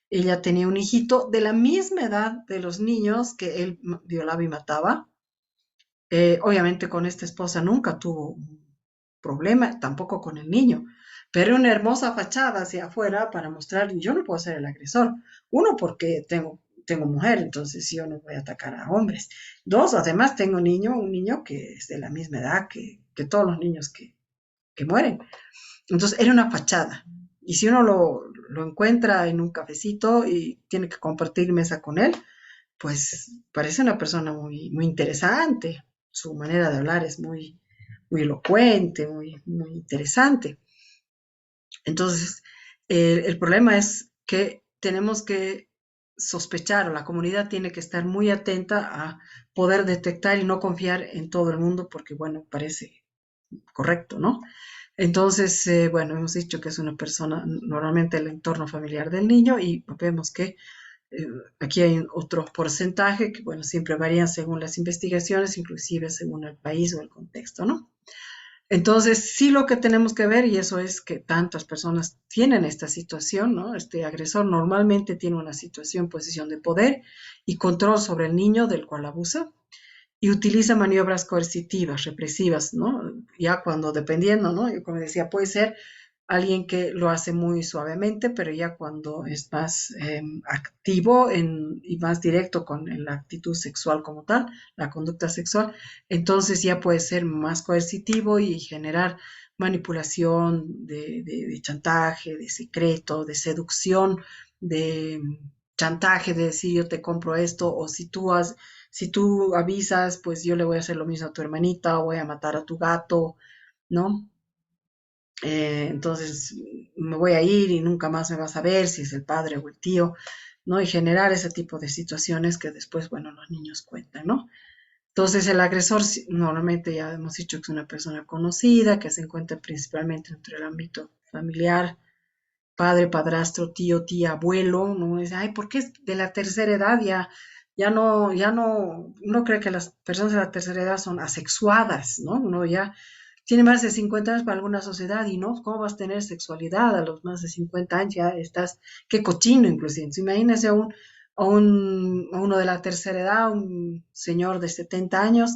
ella tenía un hijito de la misma edad de los niños que él violaba y mataba. Obviamente con esta esposa nunca tuvo un problema, tampoco con el niño, pero una hermosa fachada hacia afuera para mostrar, yo no puedo ser el agresor. Uno, porque tengo mujer, entonces yo no voy a atacar a hombres. Dos, además tengo un niño que es de la misma edad que todos los niños que mueren. Entonces era una fachada. Y si uno lo encuentra en un cafecito y tiene que compartir mesa con él, pues parece una persona muy interesante. Su manera de hablar es muy elocuente, muy interesante. Entonces, el problema es que tenemos que sospechar, o la comunidad tiene que estar muy atenta a poder detectar y no confiar en todo el mundo porque, bueno, parece correcto, ¿no? Entonces, bueno, hemos dicho que es una persona, normalmente el entorno familiar del niño, y vemos que eh, aquí hay otro porcentaje que, bueno, siempre varían según las investigaciones, inclusive según el país o el contexto, ¿no? Entonces, sí lo que tenemos que ver, y eso es que tantas personas tienen esta situación, ¿no? Este agresor normalmente tiene una situación, posición de poder y control sobre el niño del cual abusa y utiliza maniobras coercitivas, represivas, ¿no? Ya cuando dependiendo, ¿no? Yo como decía, puede ser alguien que lo hace muy suavemente, pero ya cuando es más activo y más directo con la actitud sexual como tal, la conducta sexual, entonces ya puede ser más coercitivo y generar manipulación de chantaje, de secreto, de seducción, de chantaje, de decir yo te compro esto, o si tú avisas, pues yo le voy a hacer lo mismo a tu hermanita, o voy a matar a tu gato, ¿no? Entonces me voy a ir y nunca más me vas a ver si es el padre o el tío, ¿no? Y generar ese tipo de situaciones que después, bueno, los niños cuentan, ¿no? Entonces el agresor normalmente ya hemos dicho que es una persona conocida, que se encuentra principalmente entre el ámbito familiar, padre, padrastro, tío, tía, abuelo, ¿no? Dice, ay, ¿por qué es de la tercera edad uno cree que las personas de la tercera edad son asexuadas, ¿no? Uno ya tiene más de 50 años para alguna sociedad y no, ¿cómo vas a tener sexualidad a los más de 50 años? Ya estás, qué cochino inclusive. Entonces, imagínese a uno de la tercera edad, un señor de 70 años,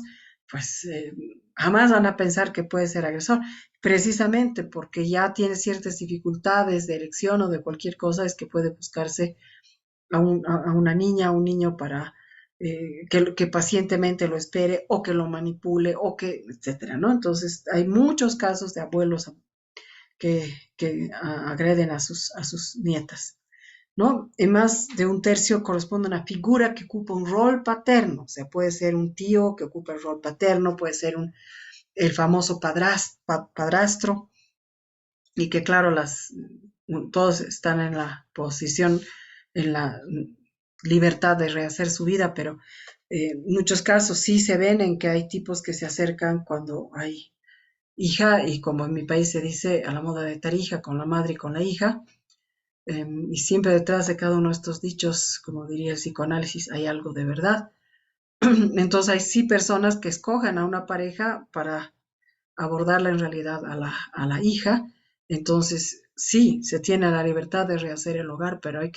pues jamás van a pensar que puede ser agresor. Precisamente porque ya tiene ciertas dificultades de elección o de cualquier cosa, es que puede buscarse a una niña, a un niño para que pacientemente lo espere o que lo manipule o que, etcétera, ¿no? Entonces, hay muchos casos de abuelos que agreden a sus nietas, ¿no? En más de un tercio corresponde a una figura que ocupa un rol paterno, o sea, puede ser un tío que ocupa el rol paterno, puede ser el famoso padrastro, y que claro, todos están en la posición, en la libertad de rehacer su vida, pero muchos casos sí se ven en que hay tipos que se acercan cuando hay hija, y como en mi país se dice, a la moda de Tarija, con la madre y con la hija, y siempre detrás de cada uno de estos dichos, como diría el psicoanálisis, hay algo de verdad. Entonces hay sí personas que escogen a una pareja para abordarla en realidad a la hija. Entonces, sí, se tiene la libertad de rehacer el hogar, pero hay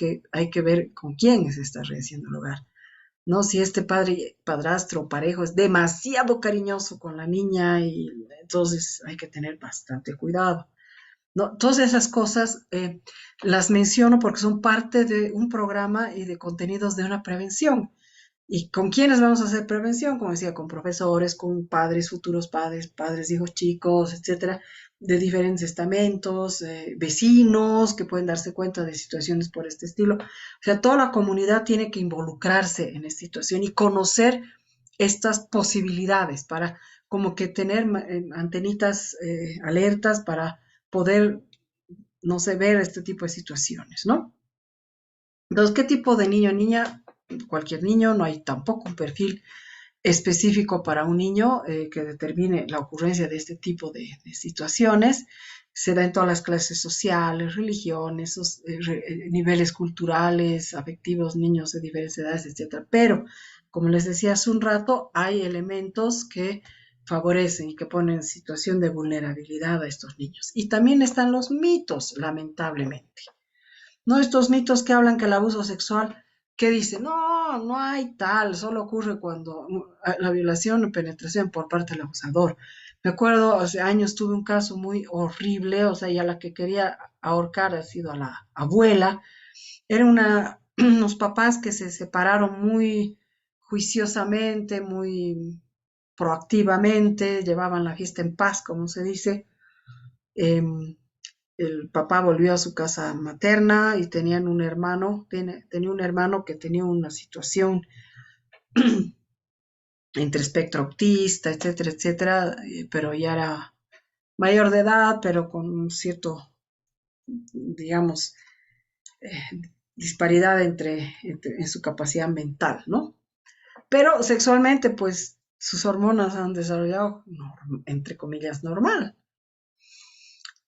que ver con quién se está rehaciendo el hogar. ¿No? Si este padrastro o parejo es demasiado cariñoso con la niña, y entonces hay que tener bastante cuidado. ¿No? Todas esas cosas las menciono porque son parte de un programa y de contenidos de una prevención. ¿Y con quiénes vamos a hacer prevención? Como decía, con profesores, con padres, futuros padres, padres de hijos chicos, etcétera, de diferentes estamentos, vecinos que pueden darse cuenta de situaciones por este estilo. O sea, toda la comunidad tiene que involucrarse en esta situación y conocer estas posibilidades para como que tener antenitas alertas para poder, no sé, ver este tipo de situaciones, ¿no? Entonces, ¿qué tipo de niño o niña? Cualquier niño, no hay tampoco un perfil específico para un niño que determine la ocurrencia de este tipo de situaciones. Se da en todas las clases sociales, religiones, niveles culturales, afectivos, niños de diversas edades, etcétera. Pero, como les decía hace un rato, hay elementos que favorecen y que ponen en situación de vulnerabilidad a estos niños. Y también están los mitos, lamentablemente. ¿no? Estos mitos que hablan que el abuso sexual, que dicen, no, no hay tal, solo ocurre cuando la violación o penetración por parte del abusador. Me acuerdo, hace años tuve un caso muy horrible, o sea, y a la que quería ahorcar ha sido a la abuela. Era unos papás que se separaron muy juiciosamente, muy proactivamente, llevaban la fiesta en paz, como se dice. Em, el papá volvió a su casa materna y tenían un hermano, tenía un hermano que tenía una situación entre espectro autista, etcétera, etcétera, pero ya era mayor de edad, pero con un cierto, digamos, disparidad en su capacidad mental, ¿no? Pero sexualmente, pues sus hormonas han desarrollado, entre comillas, normal.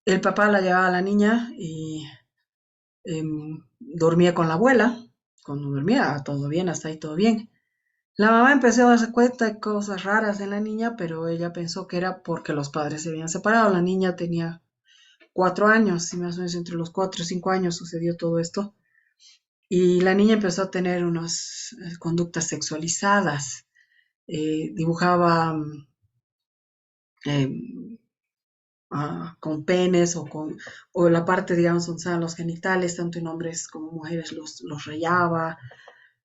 El papá la llevaba a la niña y dormía con la abuela. Cuando dormía, todo bien, hasta ahí todo bien. La mamá empezó a darse cuenta de cosas raras en la niña, pero ella pensó que era porque los padres se habían separado. La niña tenía 4 años, y más o menos entre los 4 y 5 años sucedió todo esto. Y la niña empezó a tener unas conductas sexualizadas. Dibujaba eh, con penes o la parte, digamos, donde estaban los genitales, tanto en hombres como mujeres los rayaba,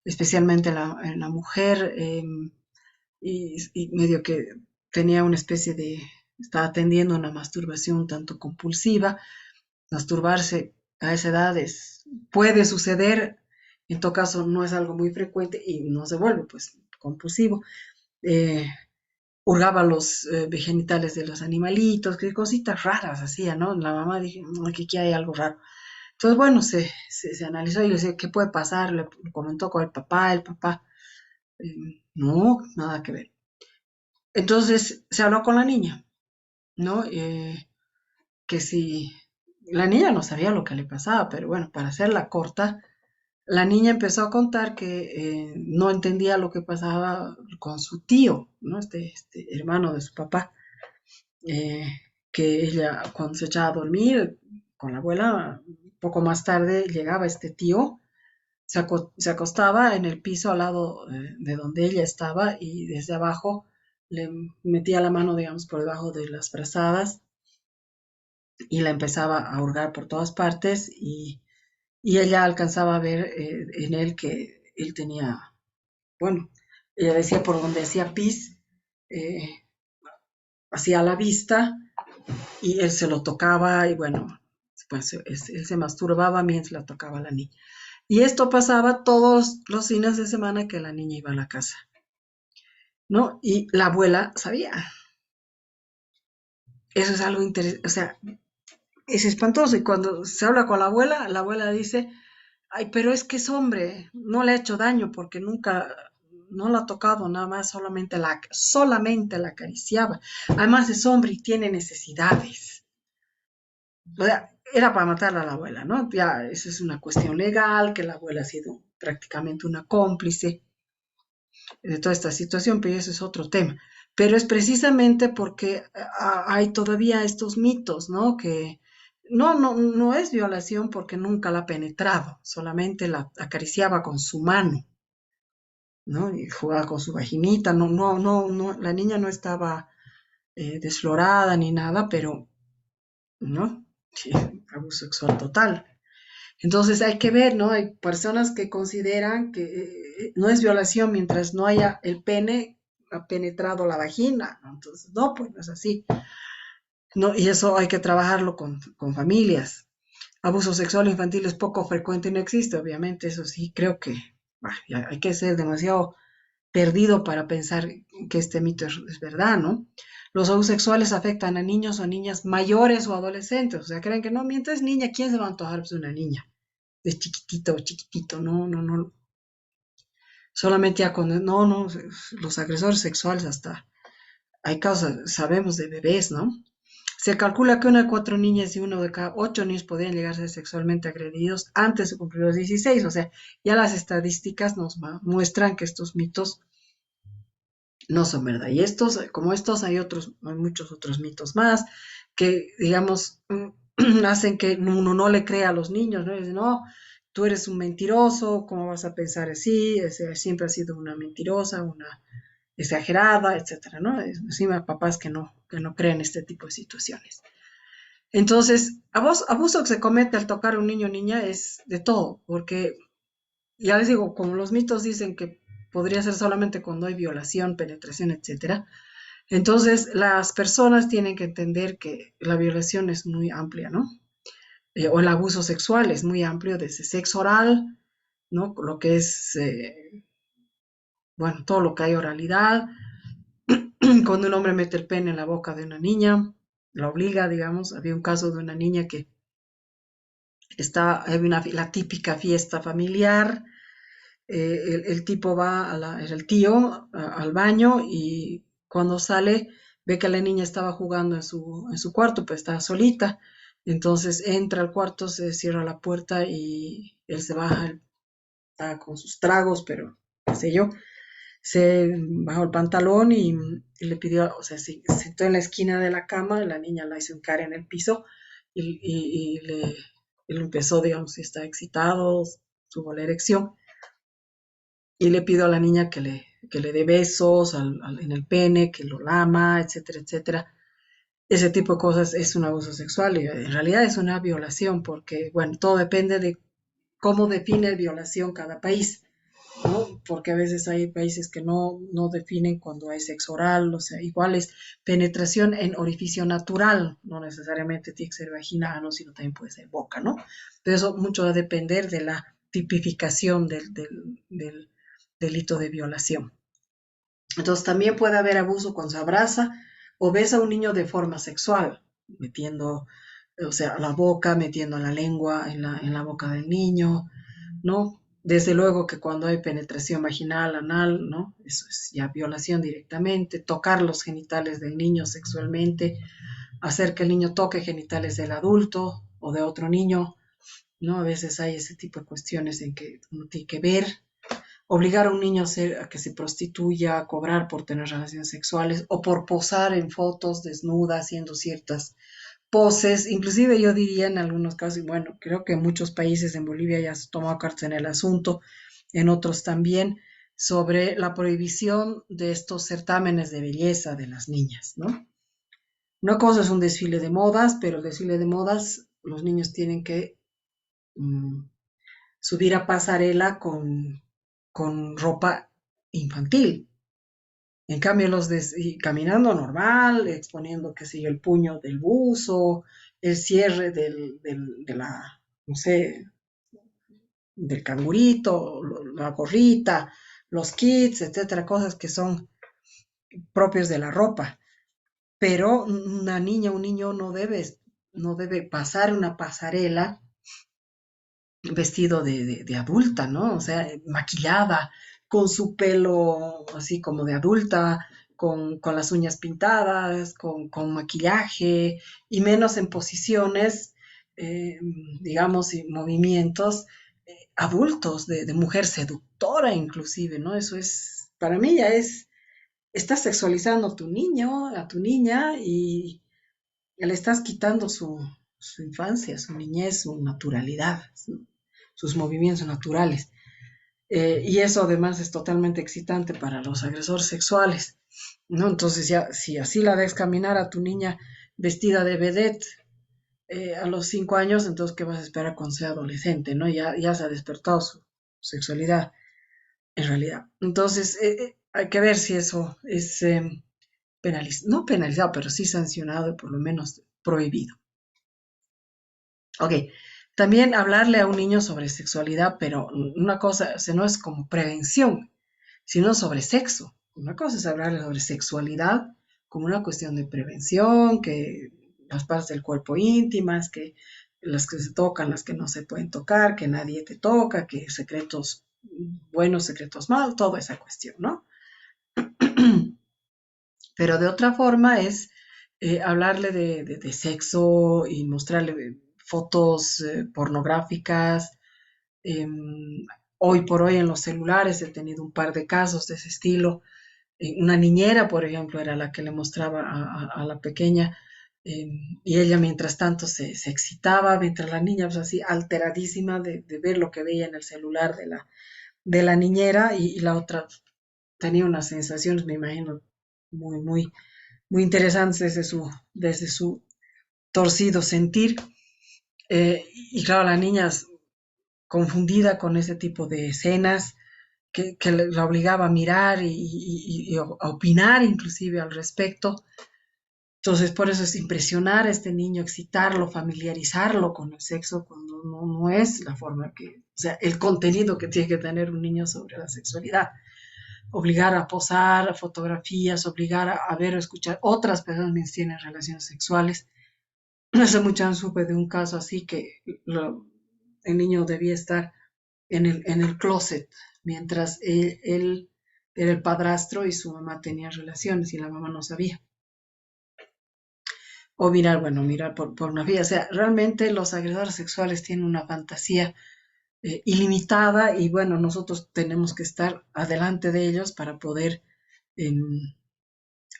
especialmente en la mujer, y medio que tenía una especie de, estaba atendiendo una masturbación tanto compulsiva. Masturbarse a esa edad puede suceder, en todo caso no es algo muy frecuente y no se vuelve pues compulsivo. Eh, Hurgaba los genitales de los animalitos, que cositas raras hacía, ¿no? La mamá dije, "No, aquí hay algo raro". Entonces, bueno, se analizó y le decía, ¿qué puede pasar? Le comentó con el papá, no, nada que ver. Entonces se habló con la niña, ¿no? Que si la niña no sabía lo que le pasaba, pero bueno, para hacerla corta, la niña empezó a contar que no entendía lo que pasaba con su tío, ¿no? Este hermano de su papá, eh, que ella cuando se echaba a dormir con la abuela, poco más tarde llegaba este tío, se acostaba en el piso al lado de donde ella estaba y desde abajo le metía la mano, digamos, por debajo de las brazadas y la empezaba a hurgar por todas partes y ella alcanzaba a ver en él que él tenía, bueno, ella decía por donde hacía pis, eh, hacía la vista y él se lo tocaba y bueno, pues él se masturbaba mientras la tocaba a la niña. Y esto pasaba todos los fines de semana que la niña iba a la casa, ¿no? Y la abuela sabía. Eso es algo interesante, o sea, es espantoso. Y cuando se habla con la abuela dice, ay, pero es que es hombre, no le ha hecho daño porque nunca, no la ha tocado, nada más solamente la acariciaba. Además es hombre y tiene necesidades. O sea, era para matar a la abuela, ¿no? Ya, eso es una cuestión legal, que la abuela ha sido prácticamente una cómplice de toda esta situación, pero eso es otro tema. Pero es precisamente porque hay todavía estos mitos, ¿no? Que no es violación porque nunca la ha penetrado, solamente la acariciaba con su mano, ¿no? Y jugaba con su vaginita, no, la niña no estaba desflorada ni nada, pero, ¿no? Sí, abuso sexual total. Entonces hay que ver, ¿no? Hay personas que consideran que no es violación mientras no haya el pene ha penetrado la vagina, ¿no? Entonces, no, pues no es así. No, y eso hay que trabajarlo con familias. Abuso sexual infantil es poco frecuente y no existe, obviamente, eso sí, creo que ya hay que ser demasiado perdido para pensar que este mito es verdad, ¿no? Los abusos sexuales afectan a niños o niñas mayores o adolescentes, o sea, creen que no, mientras niña, ¿quién se va a antojar? Pues una niña de chiquitito o chiquitito, no, solamente ya cuando, no, los agresores sexuales hasta, hay causas, sabemos de bebés, ¿no? Se calcula que una de 4 niñas y uno de cada 8 niños podrían llegar a ser sexualmente agredidos antes de cumplir los 16, o sea, ya las estadísticas nos muestran que estos mitos no son verdad. Y estos, como estos, hay muchos otros mitos más, que, digamos, hacen que uno no le crea a los niños, ¿no? Dicen, no, tú eres un mentiroso, ¿cómo vas a pensar así? Siempre has sido una mentirosa, una exagerada, etcétera, ¿no? Encima papás que no creen este tipo de situaciones. Entonces, abuso que se comete al tocar a un niño o niña es de todo, porque ya les digo, como los mitos dicen que podría ser solamente cuando hay violación, penetración, etcétera. Entonces, las personas tienen que entender que la violación es muy amplia, ¿no? O el abuso sexual es muy amplio, desde sexo oral, ¿no? Lo que es, bueno, todo lo que hay oralidad, cuando un hombre mete el pene en la boca de una niña, la obliga, digamos, había un caso de una niña que había la típica fiesta familiar, el tipo va, era el tío, al baño y cuando sale ve que la niña estaba jugando en su cuarto, pues estaba solita. Entonces entra al cuarto, se cierra la puerta y él se baja, está con sus tragos, pero qué sé yo, se bajó el pantalón y le pidió, o sea, se sentó en la esquina de la cama, la niña la hizo encarar en el piso y le empezó, digamos, si está excitado, tuvo la erección y le pido a la niña que le dé besos en el pene, que lo lama, etcétera, etcétera. Ese tipo de cosas es un abuso sexual y en realidad es una violación porque, bueno, todo depende de cómo define violación cada país, ¿no? Porque a veces hay países que no definen cuando hay sexo oral, o sea, igual es penetración en orificio natural, no necesariamente tiene que ser vagina, no, sino también puede ser boca, ¿no? Pero eso mucho va a depender de la tipificación del delito de violación. Entonces también puede haber abuso cuando se abraza o besa a un niño de forma sexual, metiendo, o sea, la boca, metiendo la lengua en la boca del niño, ¿no? Desde luego que cuando hay penetración vaginal, anal, ¿no? Eso es ya violación directamente, tocar los genitales del niño sexualmente, hacer que el niño toque genitales del adulto o de otro niño, ¿no? A veces hay ese tipo de cuestiones en que uno tiene que ver, obligar a un niño a que se prostituya, a cobrar por tener relaciones sexuales o por posar en fotos desnuda haciendo ciertas poses, inclusive yo diría en algunos casos, y bueno, creo que en muchos países en Bolivia ya se tomó cartas en el asunto, en otros también, sobre la prohibición de estos certámenes de belleza de las niñas, ¿no? Una cosa es un desfile de modas, pero el desfile de modas, los niños tienen que mm, subir a pasarela con ropa infantil. En cambio, y caminando normal, exponiendo, qué sé yo, el puño del buzo, el cierre de la, no sé, del cangurito, la gorrita, los kits, etcétera, cosas que son propios de la ropa. Pero una niña, un niño no debe pasar una pasarela vestido de adulta, ¿no? O sea, maquillada, con su pelo así como de adulta, con las uñas pintadas, con maquillaje, y menos en posiciones, eh, digamos, y movimientos adultos, de mujer seductora inclusive, ¿no? Eso es, para mí ya es, estás sexualizando a tu niño, a tu niña, y le estás quitando su infancia, su niñez, su naturalidad, sus movimientos naturales. Y eso además es totalmente excitante para los agresores sexuales, ¿no? Entonces ya, si así la dejas caminar a tu niña vestida de vedette a los 5 años, entonces ¿qué vas a esperar cuando sea adolescente, ¿no? Ya se ha despertado su sexualidad en realidad. Entonces hay que ver si eso es no penalizado, pero sí sancionado, por lo menos prohibido. Ok, también hablarle a un niño sobre sexualidad, pero una cosa, o sea, no es como prevención, sino sobre sexo. Una cosa es hablarle sobre sexualidad como una cuestión de prevención, que las partes del cuerpo íntimas, que las que se tocan, las que no se pueden tocar, que nadie te toca, que secretos buenos, secretos malos, toda esa cuestión, ¿no? Pero de otra forma es hablarle de sexo y mostrarle fotos pornográficas. Eh, Hoy por hoy en los celulares he tenido un par de casos de ese estilo. Una niñera, por ejemplo, era la que le mostraba a la pequeña eh, y ella mientras tanto se excitaba, mientras la niña pues así alteradísima de ver lo que veía en el celular de la niñera y la otra tenía unas sensaciones, me imagino, muy, muy, muy interesantes desde su torcido sentir. Y claro, la niña confundida con ese tipo de escenas que la obligaba a mirar y a opinar inclusive al respecto. Entonces, por eso es impresionar a este niño, excitarlo, familiarizarlo con el sexo cuando no es la forma que, o sea, el contenido que tiene que tener un niño sobre la sexualidad. Obligar a posar fotografías, obligar a ver o escuchar otras personas que tienen relaciones sexuales. No hace mucho supe de un caso así que el niño debía estar en el closet mientras él era el padrastro y su mamá tenía relaciones y la mamá no sabía. O mirar, bueno, mirar por pornografía. O sea, realmente los agresores sexuales tienen una fantasía ilimitada y bueno, nosotros tenemos que estar adelante de ellos para poder eh,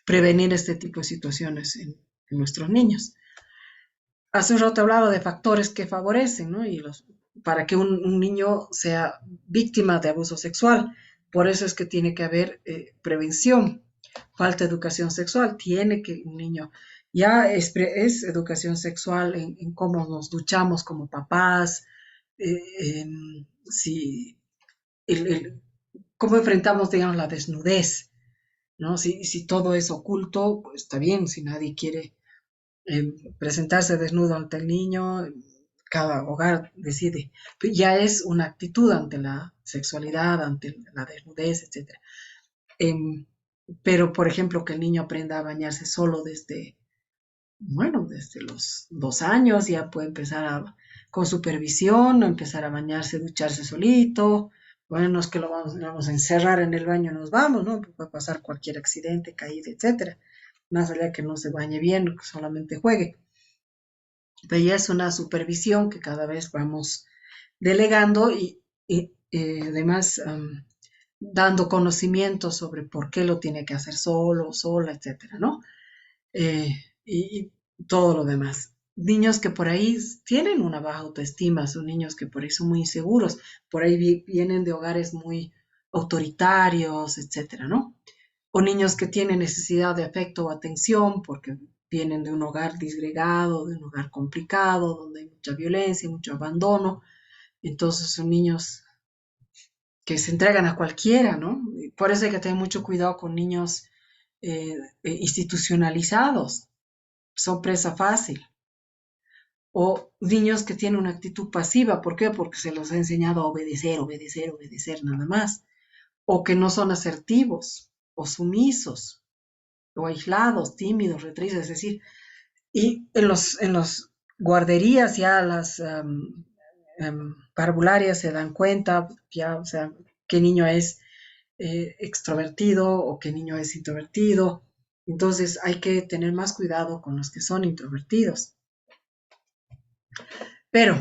prevenir este tipo de situaciones en nuestros niños. Hace un rato hablaba de factores que favorecen, ¿no? Para que un niño sea víctima de abuso sexual. Por eso es que tiene que haber prevención. Falta educación sexual. Tiene que un niño ya es educación sexual en cómo nos duchamos como papás, si cómo enfrentamos, digamos, la desnudez, ¿no? Si todo es oculto, pues está bien. Si nadie quiere presentarse desnudo ante el niño, cada hogar decide. Ya es una actitud ante la sexualidad, ante la desnudez, etcétera. Pero, por ejemplo, que el niño aprenda a bañarse solo bueno, desde los 2 años, ya puede empezar con supervisión, empezar a bañarse, ducharse solito. Bueno, no es que lo vamos a encerrar en el baño y nos vamos, ¿no? Puede pasar cualquier accidente, caída, etcétera. Más allá que no se bañe bien, que solamente juegue. Pero ya es una supervisión que cada vez vamos delegando y además dando conocimiento sobre por qué lo tiene que hacer solo, sola, etcétera, ¿no? Eh, y todo lo demás. Niños que por ahí tienen una baja autoestima, son niños que por ahí son muy inseguros, por ahí vienen de hogares muy autoritarios, etcétera, ¿no? O niños que tienen necesidad de afecto o atención porque vienen de un hogar disgregado, de un hogar complicado, donde hay mucha violencia, mucho abandono. Entonces son niños que se entregan a cualquiera, ¿no? Por eso hay que tener mucho cuidado con niños institucionalizados, son presa fácil. O niños que tienen una actitud pasiva, ¿por qué? Porque se los ha enseñado a obedecer, obedecer, obedecer nada más. O que no son asertivos o sumisos o aislados, tímidos, retraídos, es decir, y en los guarderías ya las parvularias se dan cuenta, ya, o sea, qué niño es extrovertido o qué niño es introvertido. Entonces hay que tener más cuidado con los que son introvertidos. Pero,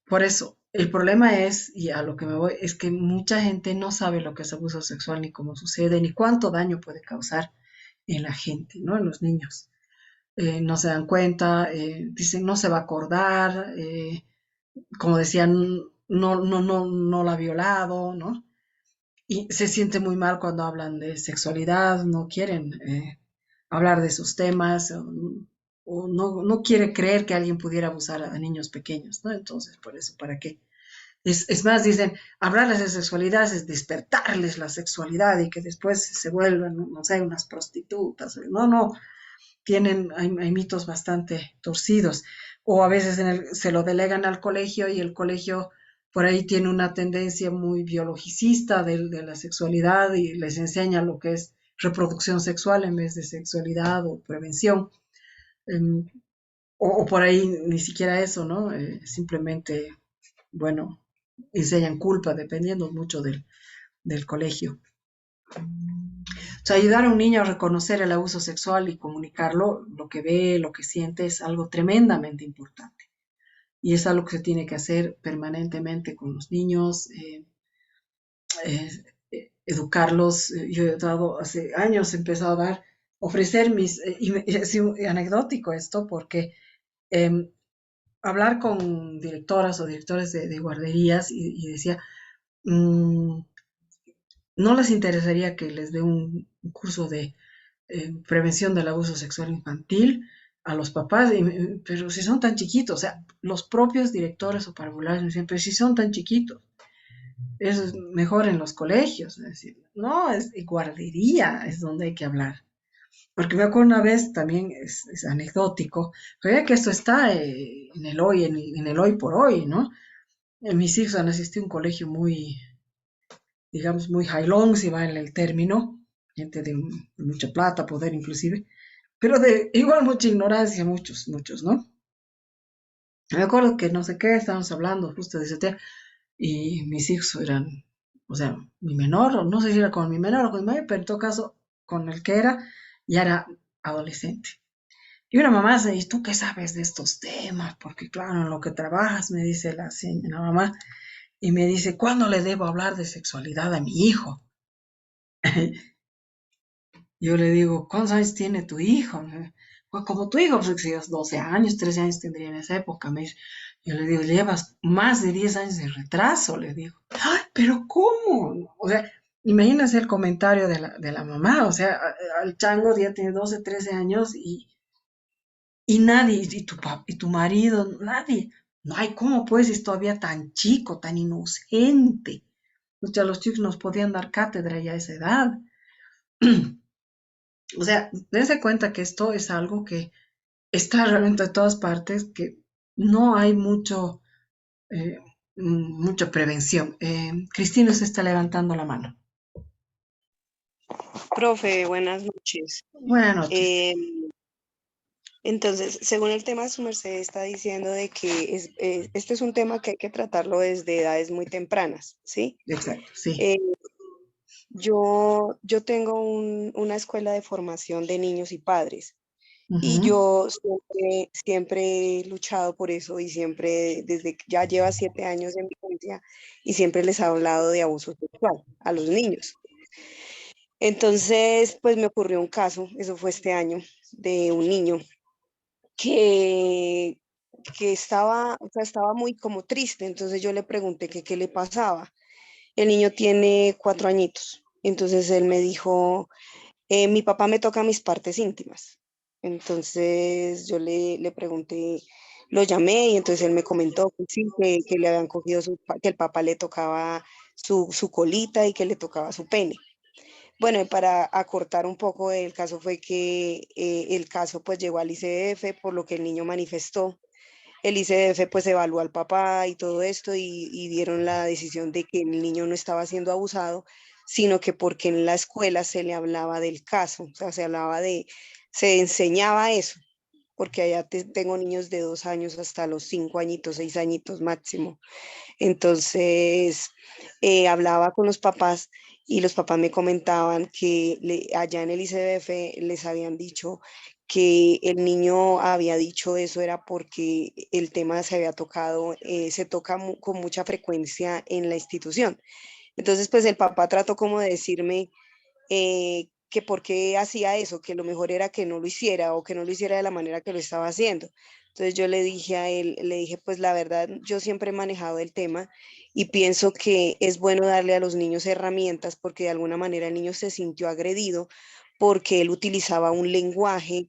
por eso, el problema es, y a lo que me voy, es que mucha gente no sabe lo que es abuso sexual, ni cómo sucede, ni cuánto daño puede causar en la gente, ¿no? En los niños. No se dan cuenta, dicen no se va a acordar, como decían, no la ha violado, ¿no? Y se siente muy mal cuando hablan de sexualidad, no quieren hablar de esos temas, o no quiere creer que alguien pudiera abusar a niños pequeños, ¿no? Entonces, por eso, ¿para qué? Es más, dicen, hablarles de sexualidad es despertarles la sexualidad y que después se vuelvan, no sé, unas prostitutas. No, hay mitos bastante torcidos. O a veces se lo delegan al colegio y el colegio por ahí tiene una tendencia muy biologicista de la sexualidad y les enseña lo que es reproducción sexual en vez de sexualidad o prevención. Em, o por ahí ni siquiera eso, ¿no? Simplemente, bueno, enseñan culpa, dependiendo mucho del colegio. O sea, ayudar a un niño a reconocer el abuso sexual y comunicarlo, lo que ve, lo que siente, es algo tremendamente importante. Y es algo que se tiene que hacer permanentemente con los niños, educarlos. Yo he dado, hace años he empezado a dar ofrecer es anecdótico esto porque em, hablar con directoras o directores de guarderías y decía, mm, ¿no les interesaría que les dé un curso de prevención del abuso sexual infantil a los papás? Pero si son tan chiquitos, o sea, los propios directores o parvularios me decían, pero si son tan chiquitos, es mejor en los colegios. Es decir, no, es guardería, es donde hay que hablar. Porque me acuerdo una vez, también es anecdótico, pero ya que esto está en el hoy, en el hoy por hoy, ¿no? Mis hijos han asistido a un colegio muy, digamos, muy jailón, si va en el término, gente de mucha plata, poder inclusive, pero de igual mucha ignorancia, muchos, muchos, ¿no? Me acuerdo que no sé qué, estábamos hablando justo de ese tema, y mis hijos eran, o sea, mi menor, o no sé si era con mi menor o con mi mayor, pero en todo caso, con el que era, ya era adolescente. Y una mamá se dice, ¿tú qué sabes de estos temas? Porque claro, en lo que trabajas, me dice la mamá, y me dice, ¿cuándo le debo hablar de sexualidad a mi hijo? Yo le digo, ¿cuántos años tiene tu hijo? Pues como tu hijo, pues si 12 años, 13 años tendría en esa época. Yo le digo, llevas más de 10 años de retraso, le digo. ¡Ay, pero cómo! O sea, imagínense el comentario de la mamá, o sea, al chango ya tiene 12, 13 años y nadie, y tu marido, nadie. No hay cómo pues es todavía tan chico, tan inocente. O sea, los chicos nos podían dar cátedra ya a esa edad. O sea, dense cuenta que esto es algo que está realmente en todas partes, que no hay eh, mucha prevención. Cristina se está levantando la mano. Profe, buenas noches. Buenas noches. Eh, entonces, según el tema, su merced está diciendo de que este es un tema que hay que tratarlo desde edades muy tempranas, ¿sí? Exacto, sí. Eh, yo tengo una escuela de formación de niños y padres y Ujú. yo siempre he luchado por eso y siempre, desde que ya lleva 7 años en vigencia, y siempre les he hablado de abuso sexual a los niños. Entonces, pues me ocurrió un caso, eso fue este año, de un niño que, que estaba, o sea, estaba muy como triste. Entonces yo le pregunté que qué le pasaba. El niño tiene 4 añitos. Entonces él me dijo, mi papá me toca mis partes íntimas. Entonces yo le pregunté, lo llamé y entonces él me comentó que sí, que le habían cogido que el papá le tocaba su colita y que le tocaba su pene. Bueno, y para acortar un poco, el caso fue que el caso pues llegó al ICF por lo que el niño manifestó. El ICF pues evaluó al papá y todo esto y dieron la decisión de que el niño no estaba siendo abusado, sino que porque en la escuela se le hablaba del caso, o sea, se enseñaba eso, porque allá tengo niños de 2 años hasta los 5 añitos, 6 añitos máximo. Entonces, hablaba con los papás y los papás me comentaban que allá en el ICBF les habían dicho que el niño había dicho eso era porque el tema se había tocado, se toca con mucha frecuencia en la institución. Entonces, pues el papá trató como de decirme que por qué hacía eso, que lo mejor era que no lo hiciera o que no lo hiciera de la manera que lo estaba haciendo. Entonces yo le dije a él, le dije, pues la verdad, yo siempre he manejado el tema y pienso que es bueno darle a los niños herramientas porque de alguna manera el niño se sintió agredido porque él utilizaba un lenguaje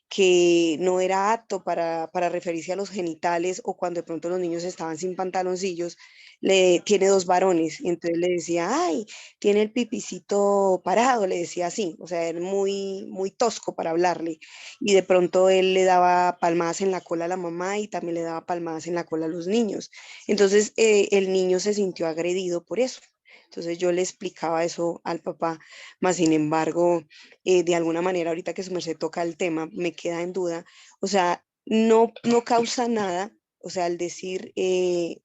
que no era apto para referirse a los genitales o cuando de pronto los niños estaban sin pantaloncillos, tiene dos varones y entonces le decía, ay, tiene el pipicito parado, le decía así, o sea, era muy, muy tosco para hablarle. Y de pronto él le daba palmadas en la cola a la mamá y también le daba palmadas en la cola a los niños. Entonces el niño se sintió agredido por eso. Entonces yo le explicaba eso al papá, más sin embargo, de alguna manera, ahorita que su merced toca el tema, me queda en duda, o sea, no causa nada, o sea, al decir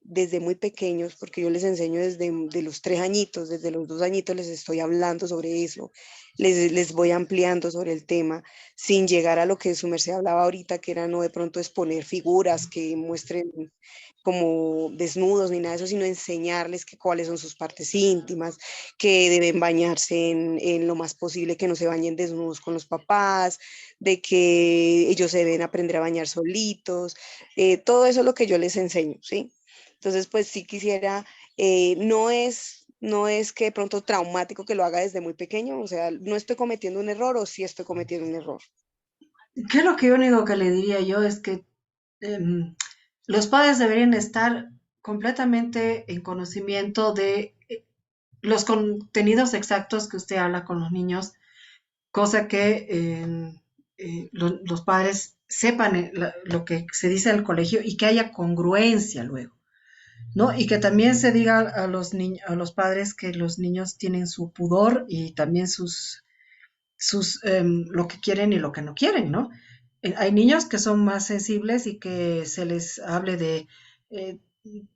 desde muy pequeños, porque yo les enseño desde de los 3 añitos, desde los 2 añitos les estoy hablando sobre eso, les voy ampliando sobre el tema, sin llegar a lo que su merced hablaba ahorita, que era no de pronto exponer figuras que muestren como desnudos ni nada de eso, sino enseñarles que cuáles son sus partes íntimas, que deben bañarse en lo más posible, que no se bañen desnudos con los papás, de que ellos deben aprender a bañar solitos, todo eso es lo que yo les enseño, ¿sí? Entonces, pues sí quisiera, no es que de pronto traumático que lo haga desde muy pequeño, o sea, no estoy cometiendo un error o sí estoy cometiendo un error. ¿Qué es lo que único que le diría yo? Es que em, los padres deberían estar completamente en conocimiento de los contenidos exactos que usted habla con los niños, cosa que los padres sepan lo que se dice en el colegio y que haya congruencia luego, ¿no? Y que también se diga a a los padres que los niños tienen su pudor y también lo que quieren y lo que no quieren, ¿no? Hay niños que son más sensibles y que se les hable de eh,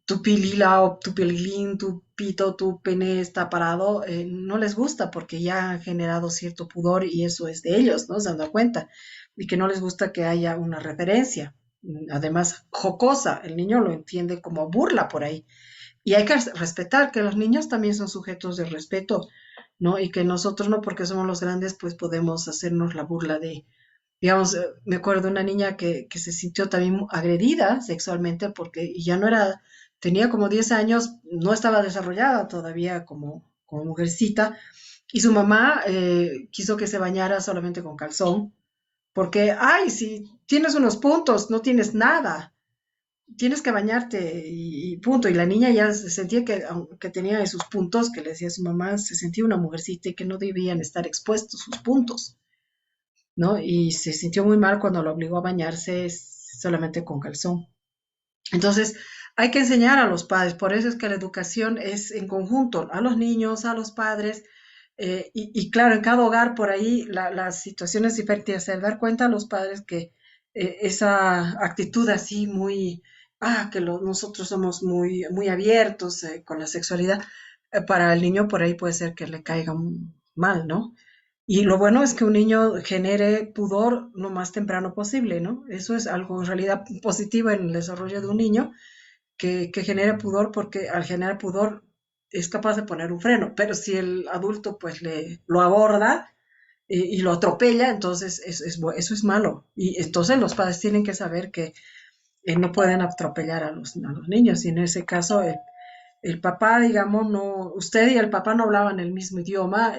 tu pilila o tu pililín, tu pito, tu pene está parado, no les gusta porque ya han generado cierto pudor y eso es de ellos, ¿no? Se han dado cuenta. Y que no les gusta que haya una referencia. Además, jocosa, el niño lo entiende como burla por ahí. Y hay que respetar que los niños también son sujetos de respeto, ¿no? Y que nosotros no, porque somos los grandes, pues podemos hacernos la burla de, digamos, me acuerdo de una niña que se sintió también agredida sexualmente porque y ya no era, tenía como 10 años, no estaba desarrollada todavía como mujercita, y su mamá quiso que se bañara solamente con calzón, porque, ay, si tienes unos puntos, no tienes nada, tienes que bañarte y punto. Y la niña ya se sentía que, aunque tenía esos puntos que le decía a su mamá, se sentía una mujercita y que no debían estar expuestos sus puntos, ¿no? Y se sintió muy mal cuando lo obligó a bañarse solamente con calzón. Entonces, hay que enseñar a los padres, por eso es que la educación es en conjunto, a los niños, a los padres, y claro, en cada hogar por ahí las situaciones diferentes, hacer dar cuenta a los padres que esa actitud así muy, que nosotros somos muy abiertos con la sexualidad, para el niño por ahí puede ser que le caiga mal, ¿no? Y lo bueno es que un niño genere pudor lo más temprano posible, ¿no? Eso es algo en realidad positivo en el desarrollo de un niño, que genere pudor porque al generar pudor es capaz de poner un freno, pero si el adulto pues lo aborda y lo atropella, entonces eso es malo. Y entonces los padres tienen que saber que no pueden atropellar a los niños y en ese caso el papá, digamos, no, usted y el papá no hablaban el mismo idioma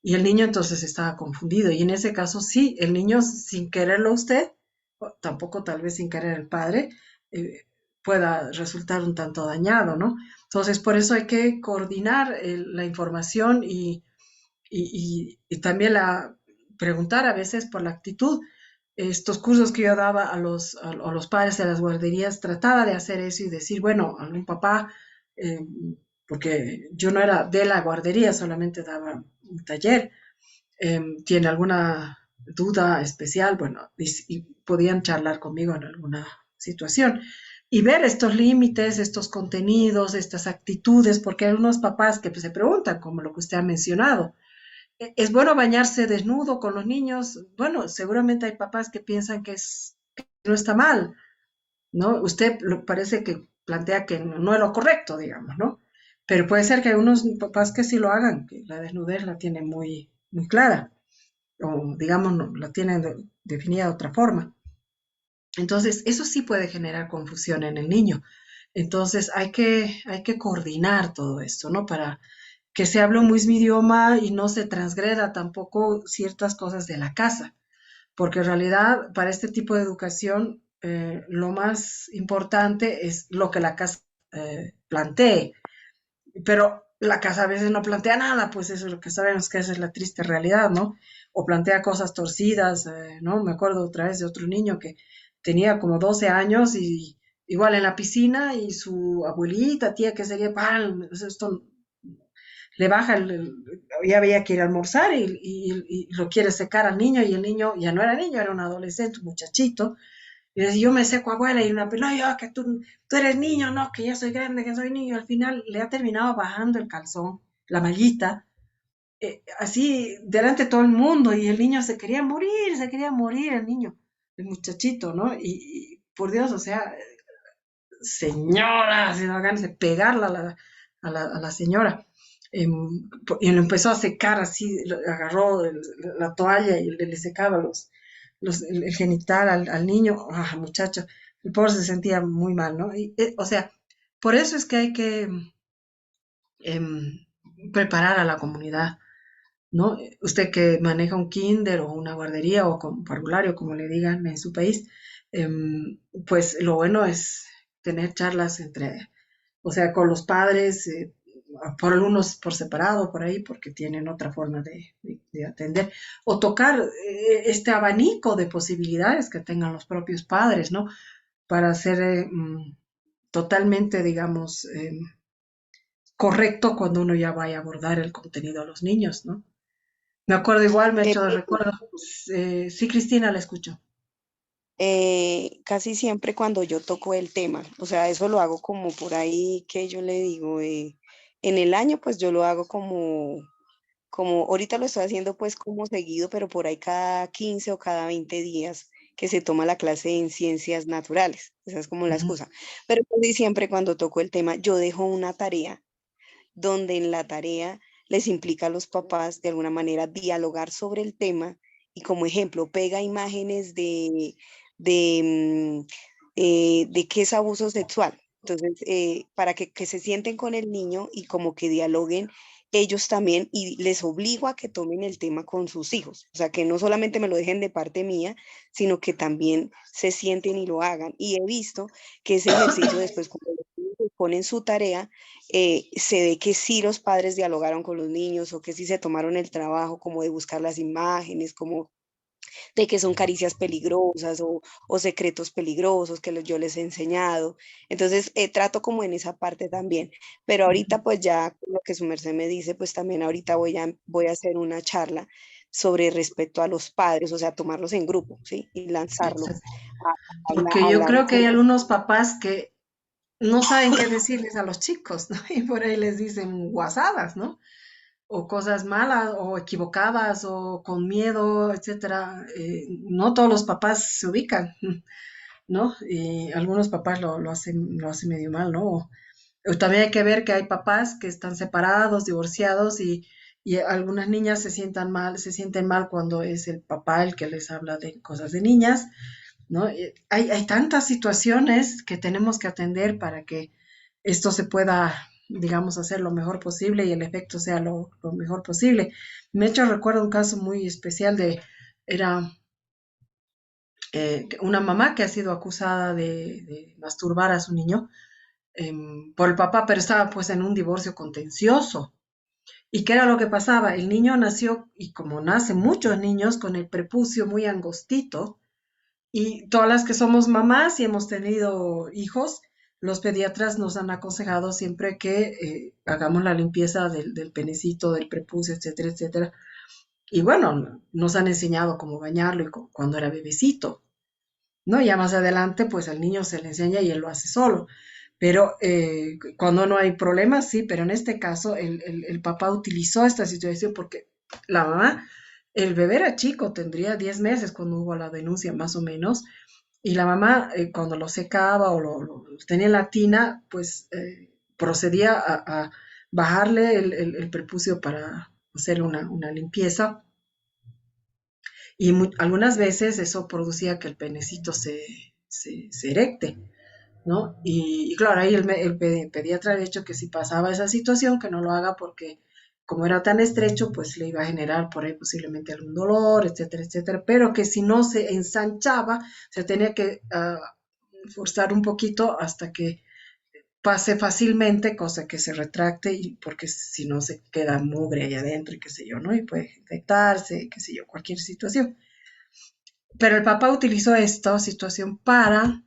y el niño entonces estaba confundido. Y en ese caso sí, el niño sin quererlo usted, o tampoco tal vez sin querer el padre, eh, pueda resultar un tanto dañado, ¿no? Entonces, por eso hay que coordinar la información y también preguntar a veces por la actitud. Estos cursos que yo daba a los padres de las guarderías, trataba de hacer eso y decir, bueno, algún papá, eh, porque yo no era de la guardería, solamente daba un taller, tiene alguna duda especial, bueno, y podían charlar conmigo en alguna situación y ver estos límites, estos contenidos, estas actitudes, porque hay unos papás que pues, se preguntan, como lo que usted ha mencionado, ¿es bueno bañarse desnudo con los niños? Bueno, seguramente hay papás que piensan que no está mal, ¿no? Usted parece que plantea que no es lo correcto, digamos, ¿no? Pero puede ser que hay unos papás que sí lo hagan, que la desnudez la tienen muy clara, o digamos, no, la tienen definida de otra forma. Entonces, eso sí puede generar confusión en el niño. Entonces, hay que coordinar todo esto, ¿no? Para que se hable un mismo idioma y no se transgreda tampoco ciertas cosas de la casa, porque en realidad para este tipo de educación lo más importante es lo que la casa plantee, pero la casa a veces no plantea nada, pues eso es lo que sabemos que esa es la triste realidad, ¿no? O plantea cosas torcidas, ¿no? Me acuerdo otra vez de otro niño que tenía como 12 años y igual en la piscina y su abuelita, tía, que sería, pan, esto le baja, ya había que ir a almorzar y lo quiere secar al niño y el niño ya no era niño, era un adolescente, un muchachito. Y le dice, yo me seco abuela y una no, yo que tú eres niño, no, que ya soy grande, que soy niño. Al final le ha terminado bajando el calzón, la mallita, así delante de todo el mundo y el niño se quería morir el niño, el muchachito, ¿no? Y por Dios, o sea, señora, se da ganas de pegarla a la señora. Y lo empezó a secar así, agarró la toalla y le secaba el genital al niño, al muchacho. El pobre se sentía muy mal, ¿no? O sea, por eso es que hay que em, preparar a la comunidad, ¿no? Usted que maneja un kinder o una guardería o con parvulario, como le digan en su país, pues lo bueno es tener charlas entre, o sea, con los padres, por algunos por separado, por ahí, porque tienen otra forma de atender, o tocar este abanico de posibilidades que tengan los propios padres, ¿no? Para ser totalmente, digamos, correcto cuando uno ya vaya a abordar el contenido a los niños, ¿no? Me acuerdo igual, me ha hecho de recuerdo. Sí, Cristina, la escucho. Casi siempre cuando yo toco el tema, o sea, eso lo hago como por ahí que yo le digo, en el año pues yo lo hago como ahorita lo estoy haciendo pues como seguido, pero por ahí cada 15 o cada 20 días que se toma la clase en ciencias naturales, esa es como la Ujú. excusa. Pero casi siempre cuando toco el tema, yo dejo una tarea donde en la tarea les implica a los papás de alguna manera dialogar sobre el tema y como ejemplo pega imágenes de qué es abuso sexual. Entonces, para que se sienten con el niño y como que dialoguen ellos también y les obligo a que tomen el tema con sus hijos. O sea, que no solamente me lo dejen de parte mía, sino que también se sienten y lo hagan. Y he visto que ese ejercicio después, cuando los niños ponen su tarea, se ve que sí los padres dialogaron con los niños o que sí se tomaron el trabajo como de buscar las imágenes, como de que son caricias peligrosas o secretos peligrosos que yo les he enseñado. Entonces, trato como en esa parte también. Pero ahorita pues ya con lo que su merced me dice, pues también ahorita voy a hacer una charla sobre respecto a los padres, o sea, tomarlos en grupo, ¿sí? Y lanzarlo Exacto. a Porque yo hablar creo que con hay ellos. algunos papás que no saben qué decirles a los chicos, ¿no? Y por ahí les dicen guasadas, ¿no? O cosas malas o equivocadas o con miedo, etcétera. No todos los papás se ubican, ¿no? Y algunos papás lo hacen medio mal, ¿no? También hay que ver que hay papás que están separados, divorciados y algunas niñas se sienten mal cuando es el papá el que les habla de cosas de niñas, ¿no? Hay tantas situaciones que tenemos que atender para que esto se pueda, digamos, hacer lo mejor posible y el efecto sea lo mejor posible. Me he hecho recuerdo un caso muy especial era una mamá que ha sido acusada de masturbar a su niño por el papá, pero estaba pues en un divorcio contencioso. ¿Y qué era lo que pasaba? El niño nació, y como nacen muchos niños, con el prepucio muy angostito, y todas las que somos mamás y hemos tenido hijos, los pediatras nos han aconsejado siempre que hagamos la limpieza del penecito, del prepucio, etcétera, etcétera. Y bueno, nos han enseñado cómo bañarlo cuando era bebecito, ¿no? Ya más adelante, pues al niño se le enseña y él lo hace solo. Pero cuando no hay problemas, sí, pero en este caso el papá utilizó esta situación porque la mamá, el bebé era chico, tendría 10 meses cuando hubo la denuncia más o menos, y la mamá cuando lo secaba o lo tenía en la tina, pues procedía a bajarle el prepucio para hacer una limpieza y algunas veces eso producía que el penecito se erecte, ¿no? Y claro, ahí el pediatra ha dicho que si pasaba esa situación, que no lo haga porque como era tan estrecho, pues le iba a generar por ahí posiblemente algún dolor, etcétera, etcétera, pero que si no se ensanchaba, se tenía que forzar un poquito hasta que pase fácilmente, cosa que se retracte, y porque si no se queda mugre ahí adentro y qué sé yo, ¿no? Y puede infectarse, qué sé yo, cualquier situación. Pero el papá utilizó esta situación para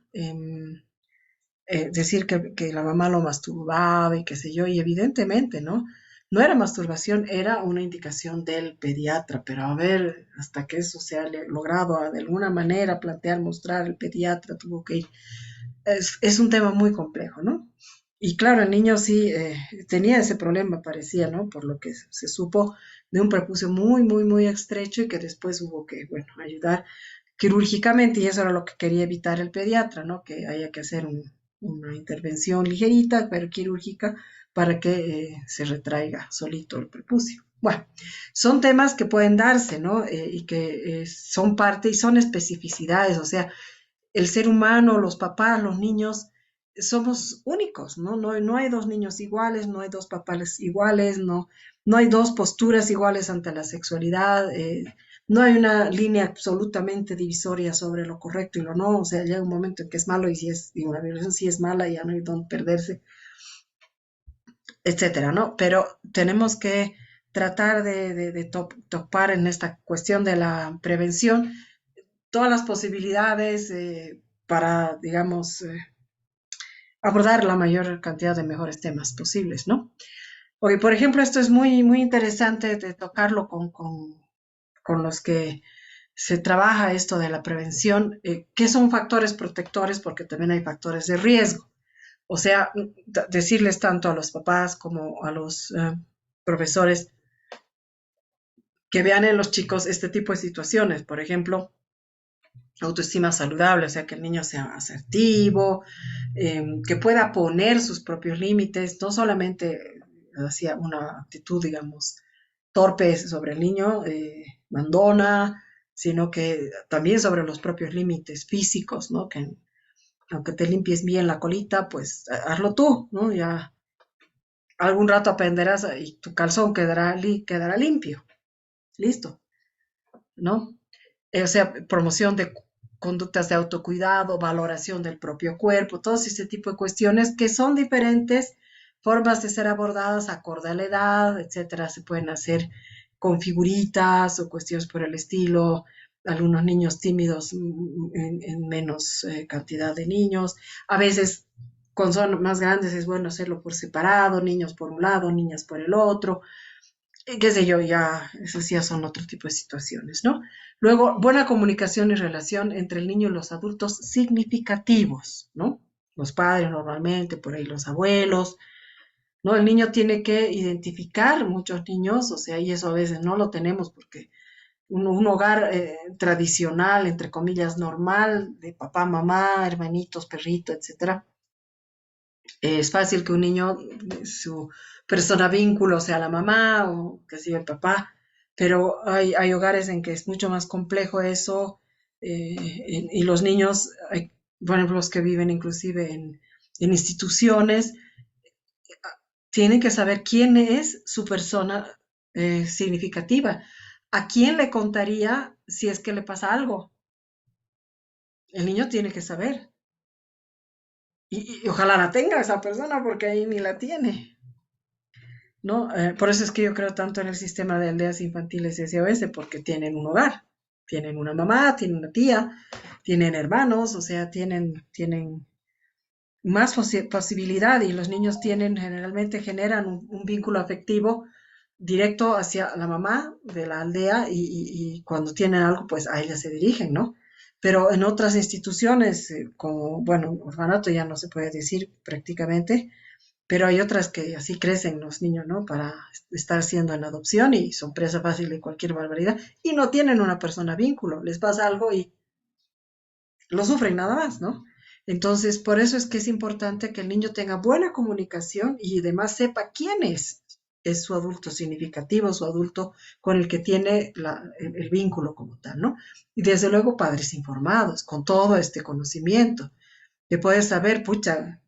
decir que la mamá lo masturbaba y qué sé yo, y evidentemente, ¿no? No era masturbación, era una indicación del pediatra, pero a ver, hasta que eso se ha logrado de alguna manera plantear, mostrar, el pediatra tuvo que ir. Es un tema muy complejo, ¿no? Y claro, el niño sí tenía ese problema, parecía, ¿no? Por lo que se supo de un prepucio muy, muy, muy estrecho y que después hubo que, bueno, ayudar quirúrgicamente y eso era lo que quería evitar el pediatra, ¿no? Que haya que hacer una intervención ligerita, pero quirúrgica, para que se retraiga solito el prepucio. Bueno, son temas que pueden darse, ¿no? Y que son parte y son especificidades, o sea, el ser humano, los papás, los niños, somos únicos, ¿no? No hay dos niños iguales, no hay dos papás iguales, no hay dos posturas iguales ante la sexualidad, no hay una línea absolutamente divisoria sobre lo correcto y lo no, o sea, llega un momento en que es malo y si es, y una violación sí es mala, ya no hay donde perderse, etcétera, ¿no? Pero tenemos que tratar de topar en esta cuestión de la prevención todas las posibilidades para, digamos, abordar la mayor cantidad de mejores temas posibles, ¿no? Porque, por ejemplo, esto es muy, muy interesante de tocarlo con los que se trabaja esto de la prevención, ¿qué son factores protectores? Porque también hay factores de riesgo. O sea, decirles tanto a los papás como a los profesores que vean en los chicos este tipo de situaciones. Por ejemplo, autoestima saludable, o sea, que el niño sea asertivo, que pueda poner sus propios límites, no solamente hacia una actitud, digamos, torpe sobre el niño, mandona, sino que también sobre los propios límites físicos, ¿no? Que aunque te limpies bien la colita, pues hazlo tú, ¿no? Ya algún rato aprenderás y tu calzón quedará limpio, listo, ¿no? O sea, promoción de conductas de autocuidado, valoración del propio cuerpo, todo ese tipo de cuestiones que son diferentes formas de ser abordadas acorde a la edad, etcétera. Se pueden hacer con figuritas o cuestiones por el estilo, algunos niños tímidos en menos cantidad de niños. A veces, con son más grandes, es bueno hacerlo por separado, niños por un lado, niñas por el otro, qué sé yo, ya, esos ya son otro tipo de situaciones, ¿no? Luego, buena comunicación y relación entre el niño y los adultos significativos, ¿no? Los padres normalmente, por ahí los abuelos, ¿no? El niño tiene que identificar muchos niños, o sea, y eso a veces no lo tenemos porque un hogar tradicional, entre comillas, normal, de papá, mamá, hermanitos, perrito, etcétera, es fácil que un niño, su persona vínculo sea la mamá o que sea el papá, pero hay hogares en que es mucho más complejo eso y los niños, hay, por ejemplo, los que viven inclusive en instituciones, tienen que saber quién es su persona significativa. ¿A quién le contaría si es que le pasa algo? El niño tiene que saber. Y ojalá la tenga esa persona porque ahí ni la tiene. ¿No? Por eso es que yo creo tanto en el sistema de aldeas infantiles SOS, porque tienen un hogar, tienen una mamá, tienen una tía, tienen hermanos, o sea, tienen más posibilidad y los niños tienen, generalmente generan un vínculo afectivo directo hacia la mamá de la aldea y cuando tienen algo, pues a ella se dirigen, ¿no? Pero en otras instituciones, como, bueno, orfanato ya no se puede decir prácticamente, pero hay otras que así crecen los niños, ¿no? Para estar siendo en adopción y son presa fácil de cualquier barbaridad y no tienen una persona vínculo, les pasa algo y lo sufren nada más, ¿no? Entonces, por eso es que es importante que el niño tenga buena comunicación y además sepa quién es su adulto significativo, su adulto con el que tiene el vínculo como tal, ¿no? Y desde luego padres informados, con todo este conocimiento, que puedes saber, pucha,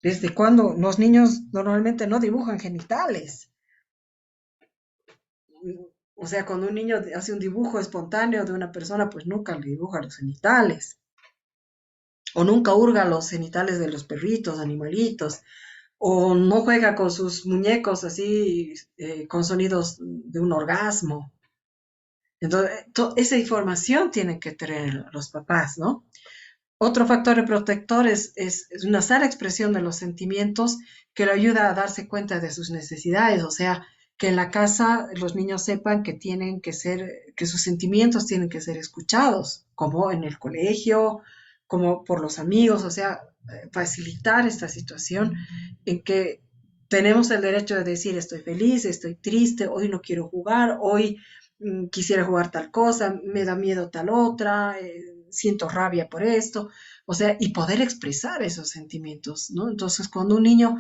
desde cuándo los niños normalmente no dibujan genitales. O sea, cuando un niño hace un dibujo espontáneo de una persona, pues nunca le dibuja los genitales. O nunca hurga los genitales de los perritos, animalitos. O no juega con sus muñecos así, con sonidos de un orgasmo. Entonces, esa información tienen que tener los papás, ¿no? Otro factor protector es una sana expresión de los sentimientos que lo ayuda a darse cuenta de sus necesidades, o sea, que en la casa los niños sepan que tienen que ser, que sus sentimientos tienen que ser escuchados, como en el colegio, como por los amigos, o sea, facilitar esta situación en que tenemos el derecho de decir estoy feliz, estoy triste, hoy no quiero jugar, hoy quisiera jugar tal cosa, me da miedo tal otra, siento rabia por esto, o sea, y poder expresar esos sentimientos, ¿no? Entonces, cuando un niño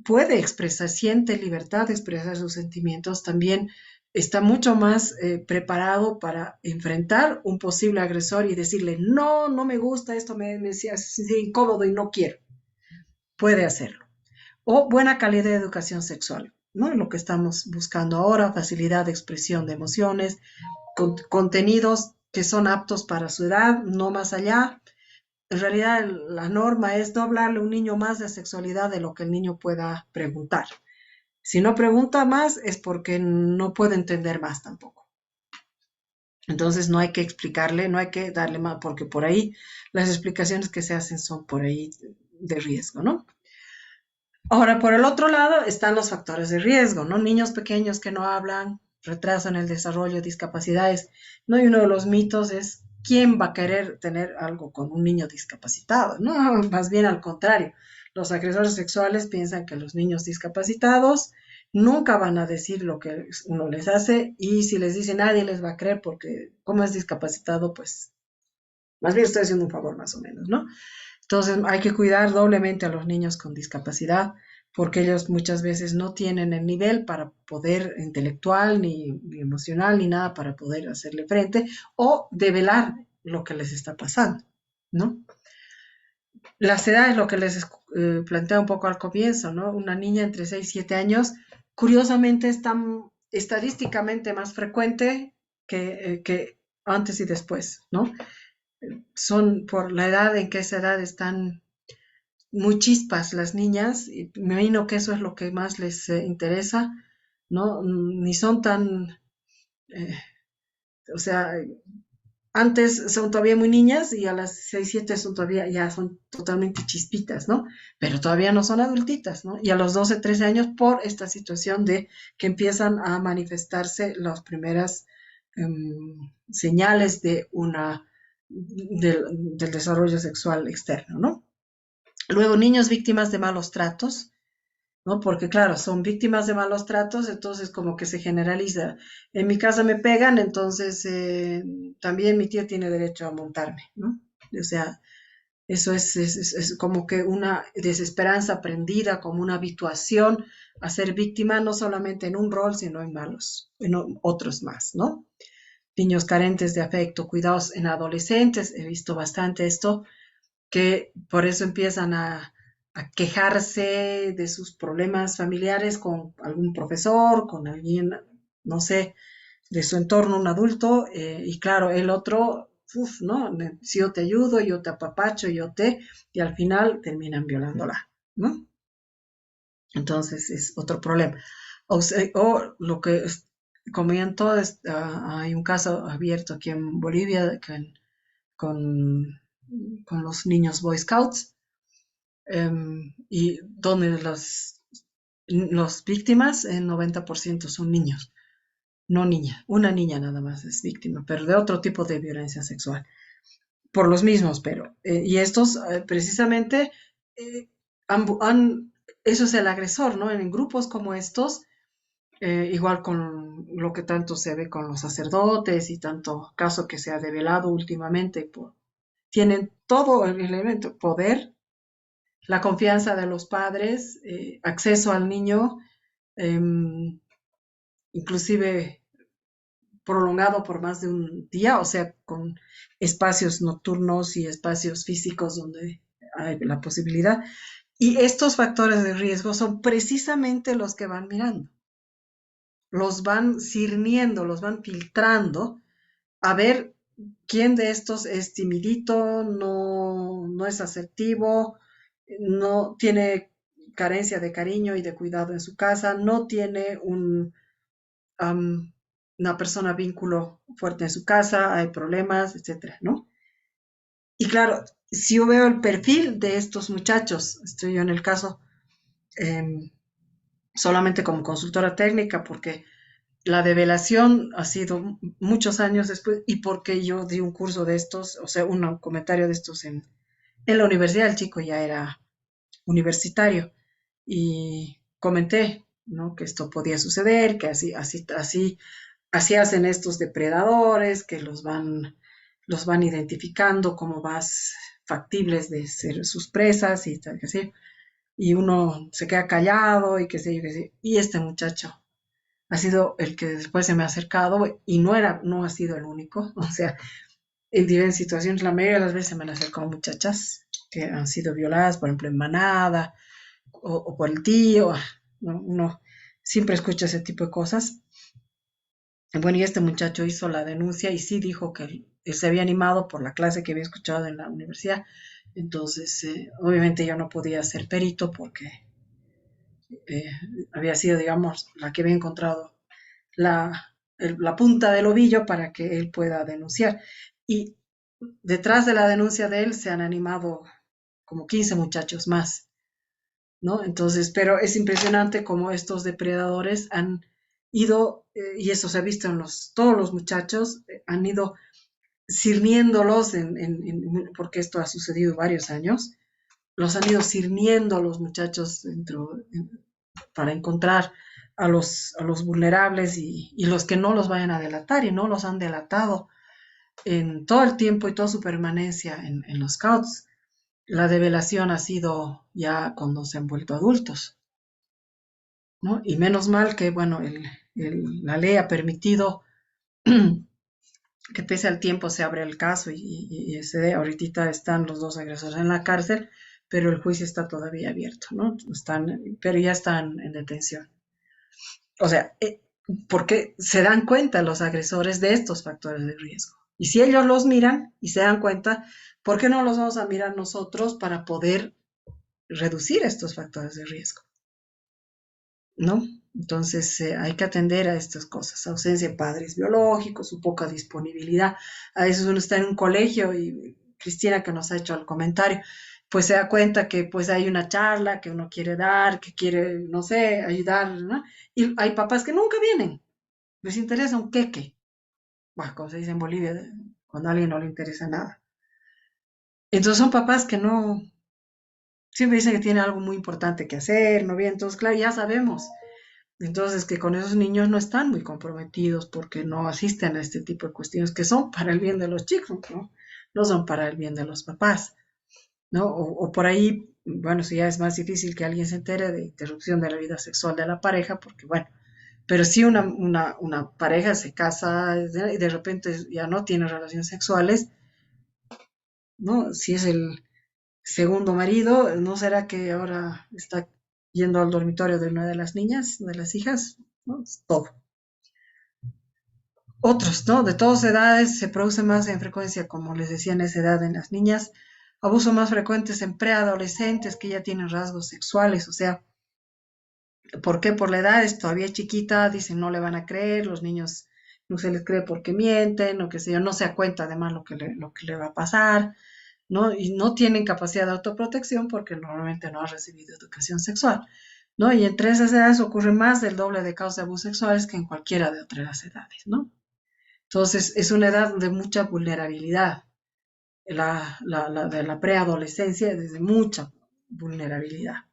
puede expresar, siente libertad de expresar sus sentimientos, también está mucho más preparado para enfrentar un posible agresor y decirle, no, no me gusta esto, me hace incómodo y no quiero. Puede hacerlo. O buena calidad de educación sexual, ¿no? Lo que estamos buscando ahora, facilidad de expresión de emociones, contenidos que son aptos para su edad, no más allá. En realidad, la norma es no hablarle a un niño más de sexualidad de lo que el niño pueda preguntar. Si no pregunta más es porque no puede entender más tampoco. Entonces no hay que explicarle, no hay que darle más, porque por ahí las explicaciones que se hacen son por ahí de riesgo, ¿no? Ahora, por el otro lado están los factores de riesgo, ¿no? Niños pequeños que no hablan, retraso en el desarrollo, discapacidades, ¿no? Y uno de los mitos es, ¿quién va a querer tener algo con un niño discapacitado? No, más bien al contrario. Los agresores sexuales piensan que los niños discapacitados nunca van a decir lo que uno les hace y si les dice nadie les va a creer porque como es discapacitado, pues más bien estoy haciendo un favor más o menos, ¿no? Entonces hay que cuidar doblemente a los niños con discapacidad porque ellos muchas veces no tienen el nivel para poder intelectual ni emocional ni nada para poder hacerle frente o develar lo que les está pasando, ¿no? Las edades, lo que les plantea un poco al comienzo, ¿no? Una niña entre 6 y 7 años, curiosamente es tan estadísticamente más frecuente que antes y después, ¿no? Son por la edad en que esa edad están muy chispas las niñas, y me imagino que eso es lo que más les interesa, ¿no? Ni son tan, eh, o sea, antes son todavía muy niñas y a las 6 7 son todavía, ya son totalmente chispitas, ¿no? Pero todavía no son adultitas, ¿no? Y a los 12 13 años por esta situación de que empiezan a manifestarse las primeras señales de del desarrollo sexual externo, ¿no? Luego, niños víctimas de malos tratos, ¿no? Porque claro, son víctimas de malos tratos, entonces como que se generaliza. En mi casa me pegan, entonces también mi tío tiene derecho a montarme, ¿no? O sea, eso es como que una desesperanza aprendida, como una habituación a ser víctima, no solamente en un rol, sino en malos, en otros más, ¿no? Niños carentes de afecto, cuidados en adolescentes, he visto bastante esto, que por eso empiezan a quejarse de sus problemas familiares con algún profesor, con alguien, no sé, de su entorno, un adulto, y claro, el otro, uf, ¿no? Si yo te ayudo, yo te apapacho, y al final terminan violándola, ¿no? Entonces es otro problema. O lo que comento, hay un caso abierto aquí en Bolivia con, con los niños Boy Scouts, y donde los víctimas, el 90% son niños, no niña, una niña nada más es víctima, pero de otro tipo de violencia sexual, por los mismos, pero, y estos precisamente, eh, eso es el agresor, ¿no? En grupos como estos, igual con lo que tanto se ve con los sacerdotes y tanto caso que se ha develado últimamente, tienen todo el elemento, poder, la confianza de los padres, acceso al niño, eh, inclusive prolongado por más de un día, o sea, con espacios nocturnos y espacios físicos donde hay la posibilidad. Y estos factores de riesgo son precisamente los que van mirando, los van cirniendo, los van filtrando a ver quién de estos es timidito, no es asertivo, no tiene carencia de cariño y de cuidado en su casa, no tiene una persona vínculo fuerte en su casa, hay problemas, etcétera, ¿no? Y claro, si yo veo el perfil de estos muchachos, estoy yo en el caso eh, solamente como consultora técnica, porque la develación ha sido muchos años después y porque yo di un curso de estos, o sea, un comentario de estos en la universidad, el chico ya era universitario. y comenté, ¿no? Que esto podía suceder, que así hacen estos depredadores, que los van identificando como más factibles de ser sus presas y tal, que sí. Y uno se queda callado y que sé yo, que sí. Y este muchacho ha sido el que después se me ha acercado y no ha sido el único. O sea, en diversas situaciones, la mayoría de las veces se me han acercado muchachas que han sido violadas, por ejemplo, en manada o por el tío. ¿No? Uno siempre escucha ese tipo de cosas. Bueno, y este muchacho hizo la denuncia y sí dijo que él se había animado por la clase que había escuchado en la universidad. Entonces, obviamente yo no podía ser perito porque eh, había sido, digamos, la que había encontrado la punta del ovillo para que él pueda denunciar. Y detrás de la denuncia de él se han animado como 15 muchachos más, ¿no? Entonces, pero es impresionante cómo estos depredadores han ido, y eso se ha visto en todos los muchachos, han ido sirviéndolos, porque esto ha sucedido varios años, los han ido sirviendo los muchachos para encontrar a los vulnerables y los que no los vayan a delatar y no los han delatado en todo el tiempo y toda su permanencia los scouts. La develación ha sido ya cuando se han vuelto adultos, ¿no? Y menos mal que, bueno, la ley ha permitido que pese al tiempo se abre el caso ahorita están los dos agresores en la cárcel, pero el juicio está todavía abierto, ¿no? Pero ya están en detención. O sea, porque se dan cuenta los agresores de estos factores de riesgo. Y si ellos los miran y se dan cuenta, ¿por qué no los vamos a mirar nosotros para poder reducir estos factores de riesgo? ¿No? Entonces hay que atender a estas cosas, ausencia de padres biológicos, su poca disponibilidad. A veces uno está en un colegio y Cristina que nos ha hecho el comentario, pues se da cuenta que pues hay una charla que uno quiere dar, que quiere, no sé, ayudar, ¿no? Y hay papás que nunca vienen, les interesa un queque. Bueno, como se dice en Bolivia, cuando a alguien no le interesa nada. Entonces son papás que no, siempre dicen que tienen algo muy importante que hacer, ¿no? Bien, entonces claro, ya sabemos. Entonces, que con esos niños no están muy comprometidos porque no asisten a este tipo de cuestiones que son para el bien de los chicos, ¿no? No son para el bien de los papás, ¿no? O por ahí, bueno, si ya es más difícil que alguien se entere de interrupción de la vida sexual de la pareja, porque bueno, pero si una pareja se casa y de repente ya no tiene relaciones sexuales, ¿no? Si es el segundo marido, ¿no será que ahora está yendo al dormitorio de una de las niñas, de las hijas? ¿No? Es todo. Otros, ¿no? De todas edades se produce más en frecuencia, como les decía, en esa edad en las niñas, abusos más frecuentes en preadolescentes que ya tienen rasgos sexuales, o sea, ¿por qué? Por la edad, es todavía chiquita, dicen no le van a creer, los niños no se les cree porque mienten, o qué sé yo, no se da cuenta además lo que le va a pasar, ¿no? Y no tienen capacidad de autoprotección porque normalmente no han recibido educación sexual, ¿no? Y entre esas edades ocurre más del doble de casos de abusos sexuales que en cualquiera de otras edades, ¿no? Entonces, es una edad de mucha vulnerabilidad, de la preadolescencia es de mucha vulnerabilidad.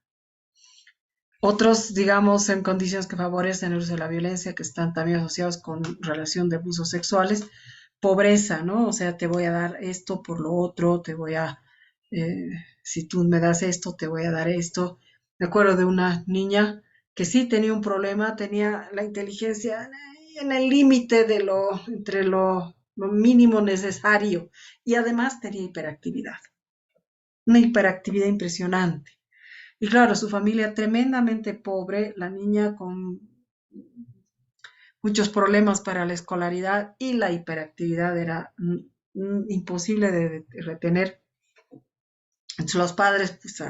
Otros, digamos, en condiciones que favorecen el uso de la violencia, que están también asociados con relación de abusos sexuales, pobreza, ¿no? O sea, te voy a dar esto por lo otro, eh, si tú me das esto, te voy a dar esto. Me acuerdo de una niña que sí tenía un problema, tenía la inteligencia en el límite entre lo mínimo necesario y además tenía hiperactividad, una hiperactividad impresionante. Y claro, su familia tremendamente pobre, la niña con muchos problemas para la escolaridad y la hiperactividad era imposible de retener. Entonces los padres pues,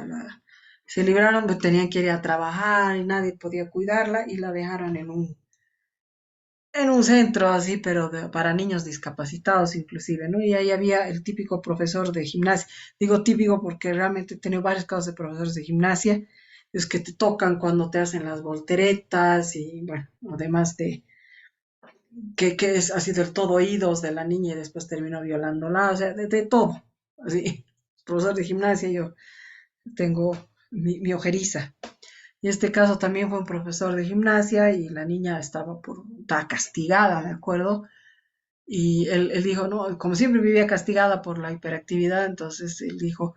se libraron, pues, tenían que ir a trabajar y nadie podía cuidarla y la dejaron en un centro así, pero para niños discapacitados inclusive, ¿no? Y ahí había el típico profesor de gimnasia. Digo típico porque realmente he tenido varios casos de profesores de gimnasia, es que te tocan cuando te hacen las volteretas y bueno, además ha sido el todo oídos de la niña y después terminó violándola, o sea, de todo. Así, profesor de gimnasia, yo tengo mi ojeriza. Y este caso también fue un profesor de gimnasia y la niña estaba castigada, me acuerdo. Y él dijo, no, como siempre vivía castigada por la hiperactividad, entonces él dijo,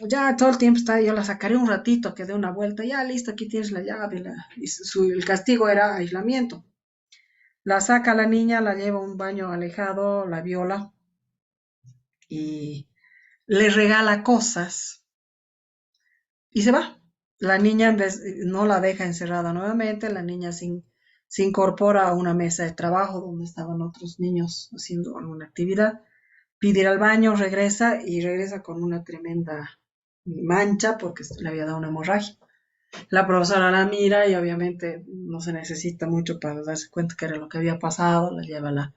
ya todo el tiempo está, yo la sacaré un ratito, que dé una vuelta, ya listo, aquí tienes la llave. El castigo era aislamiento. La saca la niña, la lleva a un baño alejado, la viola y le regala cosas y se va. La niña no la deja encerrada nuevamente, la niña se incorpora a una mesa de trabajo donde estaban otros niños haciendo alguna actividad, pide ir al baño, regresa y regresa con una tremenda mancha porque le había dado una hemorragia. La profesora la mira y obviamente no se necesita mucho para darse cuenta que era lo que había pasado, la lleva a la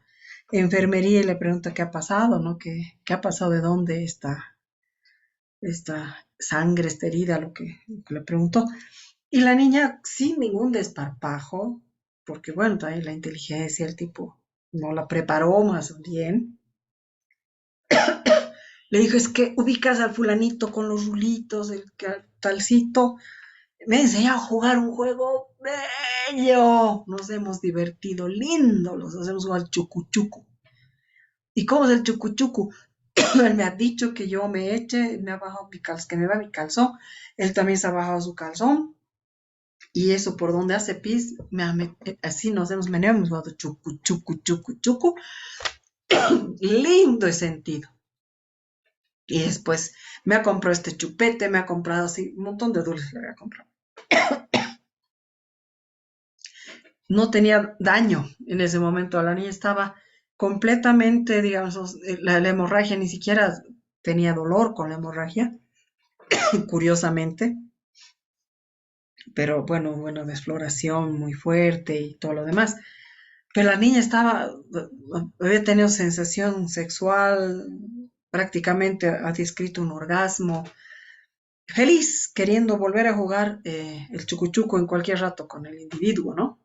enfermería y le pregunta qué ha pasado, ¿no? ¿Qué ha pasado? ¿De dónde esta sangre, esta herida? Lo que le preguntó. Y la niña, sin ningún desparpajo, porque bueno, también la inteligencia, el tipo no la preparó más bien, le dijo, es que ubicas al fulanito con los rulitos, el talcito, me ha enseñado a jugar un juego bello, nos hemos divertido, lindo, los hacemos jugar chucu. ¿Y cómo es el chucu? Él me ha dicho que yo me eche, me ha bajado mi calzón, que me va mi calzón, él también se ha bajado su calzón, y eso por donde hace pis, así nos hemos meneado, hemos jugado chucu, lindo he sentido. Y después me ha comprado este chupete, me ha comprado así, un montón de dulces le había comprado. No tenía daño en ese momento, la niña estaba completamente, digamos, la hemorragia ni siquiera tenía dolor con la hemorragia, curiosamente, pero bueno, desfloración muy fuerte y todo lo demás. Pero la niña había tenido sensación sexual, prácticamente ha descrito un orgasmo, feliz, queriendo volver a jugar el chucuchuco en cualquier rato con el individuo, ¿no?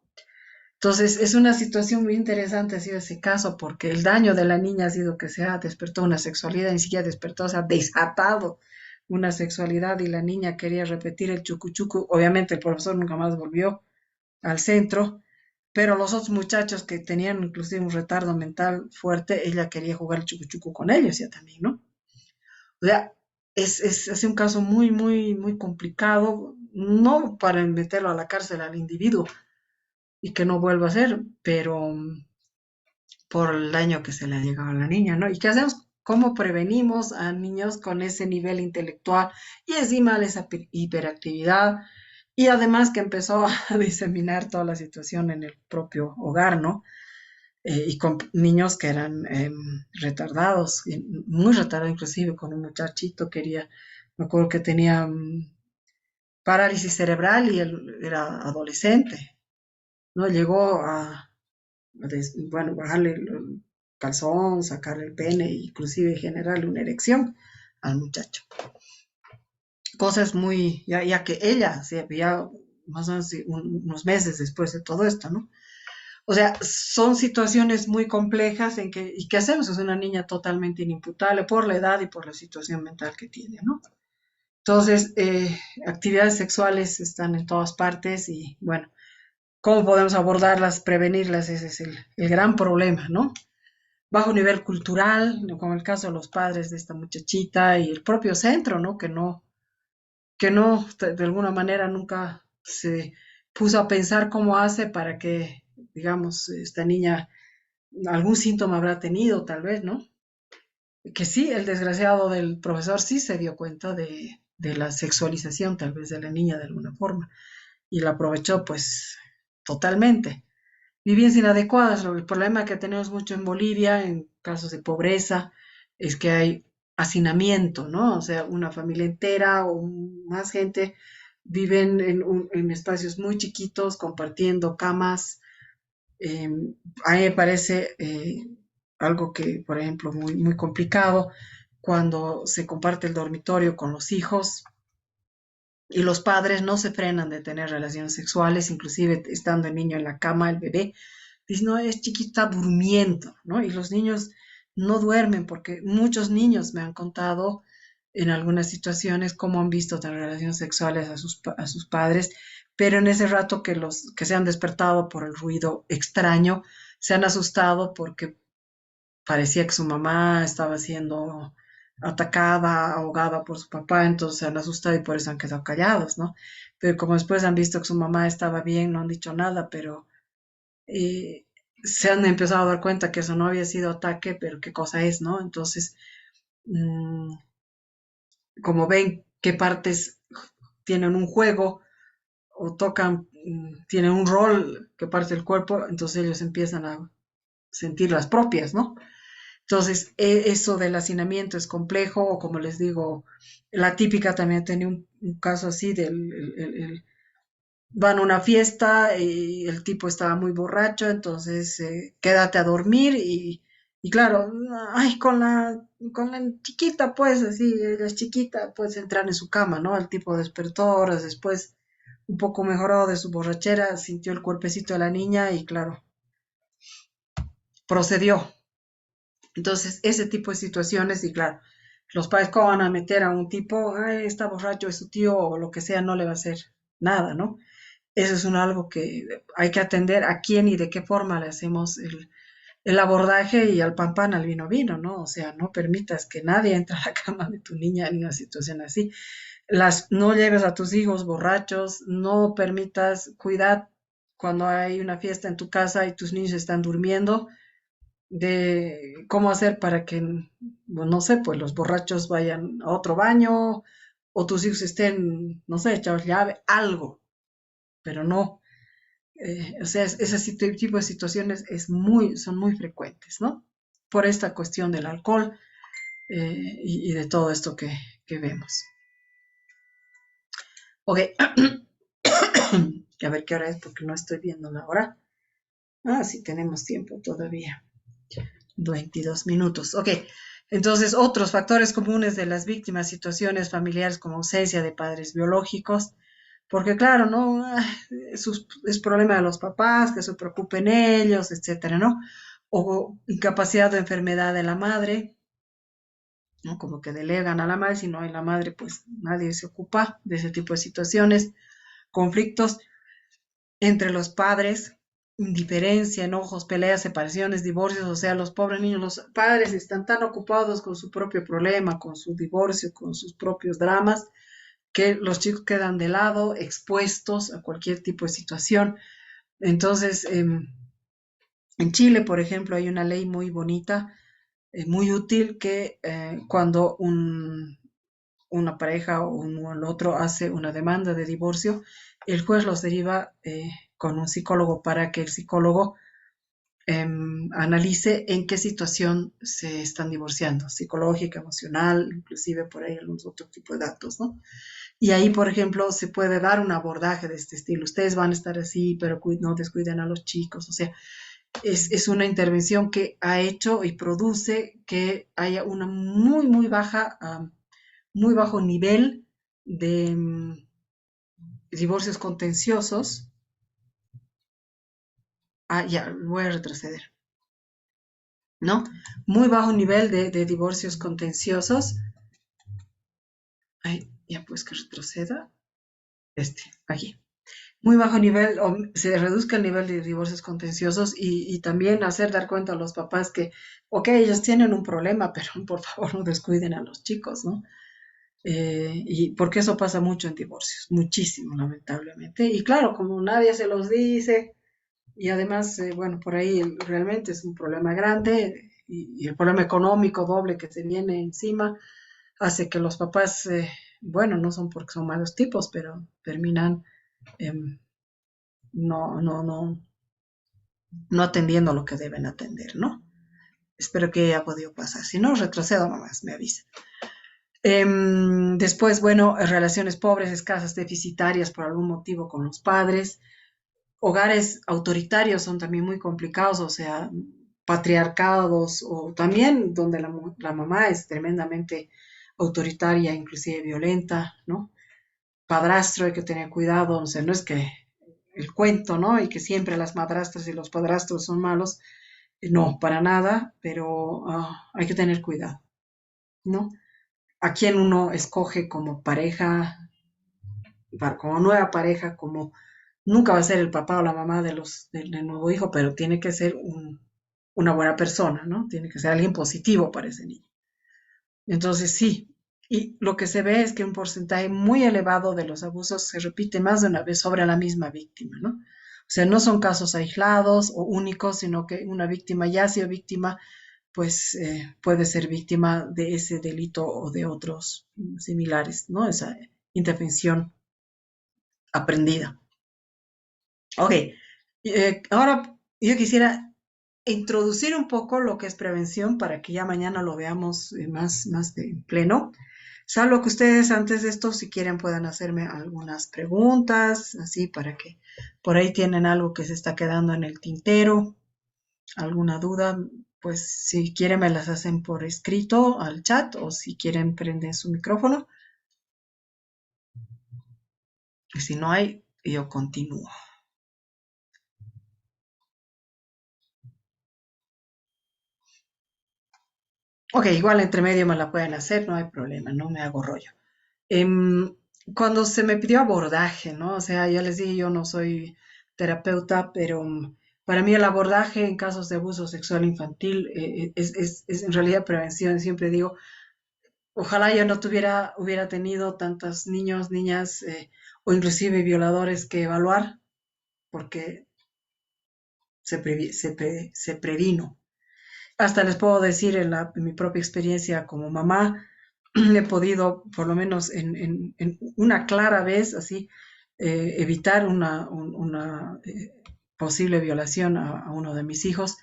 Entonces, es una situación muy interesante ha sido ese caso, porque el daño de la niña ha sido que se ha despertado una sexualidad, ni siquiera despertado, se ha desatado una sexualidad y la niña quería repetir el chucuchuco. Obviamente el profesor nunca más volvió al centro, pero los otros muchachos que tenían inclusive un retardo mental fuerte, ella quería jugar el chucuchuco con ellos ya también, ¿no? O sea, es un caso muy complicado, no para meterlo a la cárcel al individuo y que no vuelva a ser, pero por el daño que se le ha llegado a la niña, ¿no? ¿Y qué hacemos? ¿Cómo prevenimos a niños con ese nivel intelectual y encima de esa hiperactividad? Y además que empezó a diseminar toda la situación en el propio hogar, ¿no? Y con niños que eran retardados, muy retardados inclusive, con un muchachito me acuerdo que tenía parálisis cerebral y él era adolescente, ¿no? Llegó bueno, bajarle el calzón, sacarle el pene e inclusive generarle una erección al muchacho. Cosas ya que ella se había más o menos unos meses después de todo esto, ¿no? O sea, son situaciones muy complejas ¿y qué hacemos? Es una niña totalmente inimputable por la edad y por la situación mental que tiene, ¿no? Entonces, actividades sexuales están en todas partes y bueno, ¿cómo podemos abordarlas, prevenirlas? Ese es el gran problema, ¿no? Bajo nivel cultural, ¿no? Como el caso de los padres de esta muchachita y el propio centro, ¿no? Que no, de alguna manera nunca se puso a pensar cómo hace para que, digamos, esta niña algún síntoma habrá tenido, tal vez, ¿no? Que sí, el desgraciado del profesor sí se dio cuenta de la sexualización, tal vez, de la niña de alguna forma, y la aprovechó, pues, totalmente. Viviendas inadecuadas, el problema que tenemos mucho en Bolivia, en casos de pobreza, es que hay hacinamiento, ¿no? O sea, una familia entera o más gente viven en espacios muy chiquitos, compartiendo camas. Eh, a mí me parece algo que, por ejemplo, muy complicado cuando se comparte el dormitorio con los hijos y los padres no se frenan de tener relaciones sexuales, inclusive estando el niño en la cama, el bebé, dice, no, es chiquito, está durmiendo, ¿no? Y los niños no duermen porque muchos niños me han contado en algunas situaciones cómo han visto tener relaciones sexuales a sus padres pero en ese rato que los que se han despertado por el ruido extraño, se han asustado porque parecía que su mamá estaba siendo atacada, ahogada por su papá, entonces se han asustado y por eso han quedado callados, ¿no? Pero como después han visto que su mamá estaba bien, no han dicho nada, pero eh, se han empezado a dar cuenta que eso no había sido ataque, pero qué cosa es, ¿no? Entonces, mmm, como ven qué partes tienen un juego o tocan, tienen un rol que parte del cuerpo, entonces ellos empiezan a sentir las propias, ¿no? Entonces, eso del hacinamiento es complejo, o como les digo, la típica también tenía un caso así van a una fiesta y el tipo estaba muy borracho, entonces quédate a dormir y claro, ay, con la chiquita, pues, así, ella es chiquita, puedes entrar en su cama, ¿no? El tipo despertó horas después, un poco mejorado de su borrachera, sintió el cuerpecito de la niña y claro, procedió. Entonces, ese tipo de situaciones, y claro, los padres, ¿cómo van a meter a un tipo, ay, está borracho, es su tío o lo que sea, no le va a hacer nada, ¿no? Eso es algo que hay que atender a quién y de qué forma le hacemos el abordaje y al pan pan, al vino vino, ¿no? O sea, no permitas que nadie entre a la cama de tu niña en una situación así. No lleves a tus hijos borrachos, no permitas, cuidad cuando hay una fiesta en tu casa y tus niños están durmiendo, de cómo hacer para que, bueno, no sé, pues los borrachos vayan a otro baño o tus hijos estén, no sé, echados llave, algo, pero no. O sea, ese tipo de situaciones son muy frecuentes, ¿no? Por esta cuestión del alcohol y de todo esto que vemos. Ok, a ver qué hora es porque no estoy viendo la hora. Ah, sí, tenemos tiempo todavía. 22 minutos. Ok, entonces otros factores comunes de las víctimas, situaciones familiares como ausencia de padres biológicos, porque claro, ¿no? Es problema de los papás, que se preocupen ellos, etcétera, ¿no? O incapacidad o enfermedad de la madre, ¿no? Como que delegan a la madre, si no hay la madre, pues nadie se ocupa de ese tipo de situaciones, conflictos entre los padres, indiferencia, enojos, peleas, separaciones, divorcios, o sea, los pobres niños, los padres están tan ocupados con su propio problema, con su divorcio, con sus propios dramas, que los chicos quedan de lado, expuestos a cualquier tipo de situación. Entonces, en Chile, por ejemplo, hay una ley muy bonita, muy útil, que cuando una pareja o uno o el otro hace una demanda de divorcio, el juez los deriva con un psicólogo para que el psicólogo analice en qué situación se están divorciando, psicológica, emocional, inclusive por ahí algunos otros tipos de datos, ¿no? Y ahí, por ejemplo, se puede dar un abordaje de este estilo. Ustedes van a estar así, pero no descuiden a los chicos. O sea, es una intervención que ha hecho y produce que haya una muy baja, muy bajo nivel de divorcios contenciosos. Ah, ya, voy a retroceder, ¿no? Muy bajo nivel de divorcios contenciosos. Ay, ya pues que retroceda. Aquí. Muy bajo nivel, o se reduzca el nivel de divorcios contenciosos y también hacer dar cuenta a los papás que, ok, ellos tienen un problema, pero por favor no descuiden a los chicos, ¿no? Y porque eso pasa mucho en divorcios, muchísimo, lamentablemente. Y claro, como nadie se los dice, y además, bueno, por ahí realmente es un problema grande y el problema económico doble que se viene encima hace que los papás, bueno, no son porque son malos tipos, pero terminan em, no, no, no, no atendiendo lo que deben atender, ¿no? Espero que haya podido pasar. Si no, retrocedo nomás, me avisa. Después, bueno, relaciones pobres, escasas, deficitarias por algún motivo con los padres. Hogares autoritarios son también muy complicados, o sea, patriarcados o también donde la mamá es tremendamente autoritaria, inclusive violenta, ¿no? Padrastro, hay que tener cuidado, o sea, no es que el cuento, ¿no? Y que siempre las madrastras y los padrastros son malos, no, para nada, pero hay que tener cuidado, ¿no? A quién uno escoge como pareja, como nueva pareja, como nunca va a ser el papá o la mamá del nuevo hijo, pero tiene que ser una buena persona, ¿no? Tiene que ser alguien positivo para ese niño. Entonces, sí. Y lo que se ve es que un porcentaje muy elevado de los abusos se repite más de una vez sobre la misma víctima, ¿no? O sea, no son casos aislados o únicos, sino que una víctima ya ha sido víctima, pues puede ser víctima de ese delito o de otros similares, ¿no? Esa intervención aprendida. Ok, ahora yo quisiera introducir un poco lo que es prevención para que ya mañana lo veamos más en pleno. Salvo que ustedes antes de esto, si quieren, puedan hacerme algunas preguntas, así para que por ahí tienen algo que se está quedando en el tintero, alguna duda, pues si quieren me las hacen por escrito al chat o si quieren prenden su micrófono. Y si no hay, yo continúo. Ok, igual entre medio me la pueden hacer, no hay problema, no me hago rollo. Em, Cuando se me pidió abordaje, ¿no? O sea, ya les dije, yo no soy terapeuta, pero para mí el abordaje en casos de abuso sexual infantil es en realidad prevención. Siempre digo, ojalá yo no hubiera tenido tantos niños, niñas o inclusive violadores que evaluar, porque se previno. Hasta les puedo decir en mi propia experiencia como mamá, he podido, por lo menos en una clara vez, así, evitar una posible violación a uno de mis hijos,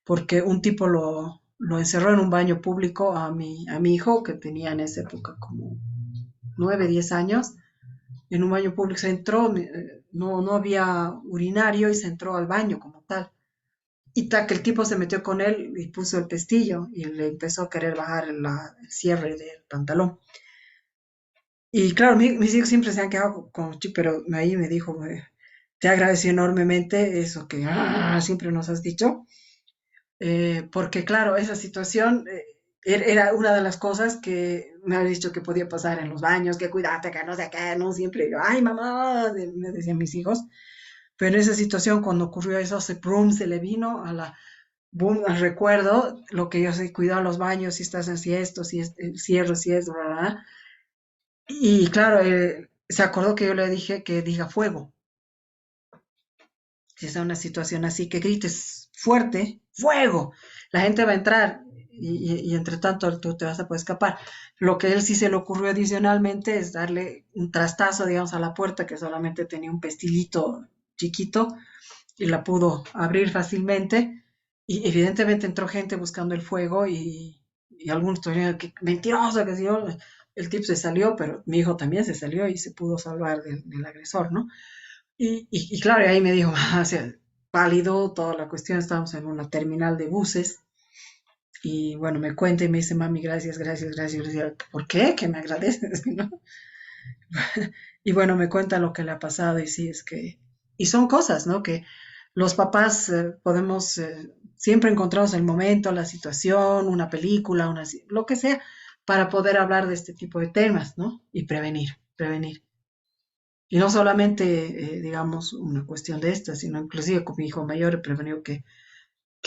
porque un tipo lo encerró en un baño público a mi hijo, que tenía en esa época como 9, 10 años. En un baño público se entró, no había urinario y se entró al baño como tal. Y que el tipo se metió con él y puso el pestillo y le empezó a querer bajar el cierre del pantalón. Y claro, mis hijos siempre se han quedado con, pero ahí me dijo, te agradecí enormemente eso que siempre nos has dicho, porque claro, esa situación era una de las cosas que me había dicho que podía pasar en los baños, que cuídate, que no sé qué, no siempre yo, ay mamá, me decían mis hijos, pero en esa situación cuando ocurrió eso, se le vino a la boom, recuerdo lo que yo sé, cuidar los baños, si estás así esto, si es el cierre, si es, bla, bla, bla. Y claro, se acordó que yo le dije que diga fuego. Si es una situación así, que grites fuerte, fuego. La gente va a entrar y entre tanto tú te vas a poder escapar. Lo que él sí se le ocurrió adicionalmente es darle un trastazo, digamos, a la puerta que solamente tenía un pestillito chiquito y la pudo abrir fácilmente. Y evidentemente entró gente buscando el fuego y algunos tuvieron que mentiroso, que si yo, el tipo se salió, pero mi hijo también se salió y se pudo salvar del agresor, ¿no? Y claro, y ahí me dijo, o sea, pálido toda la cuestión, estábamos en una terminal de buses y bueno, me cuenta y me dice, mami, gracias, gracias, gracias. Yo le decía, ¿por qué? Que me agradeces, ¿no? Y bueno, me cuenta lo que le ha pasado y sí, es que, y son cosas, ¿no? Que los papás podemos, siempre encontramos el momento, la situación, una película, lo que sea, para poder hablar de este tipo de temas, ¿no? Y prevenir. Y no solamente, digamos, una cuestión de esta, sino inclusive con mi hijo mayor he prevenido que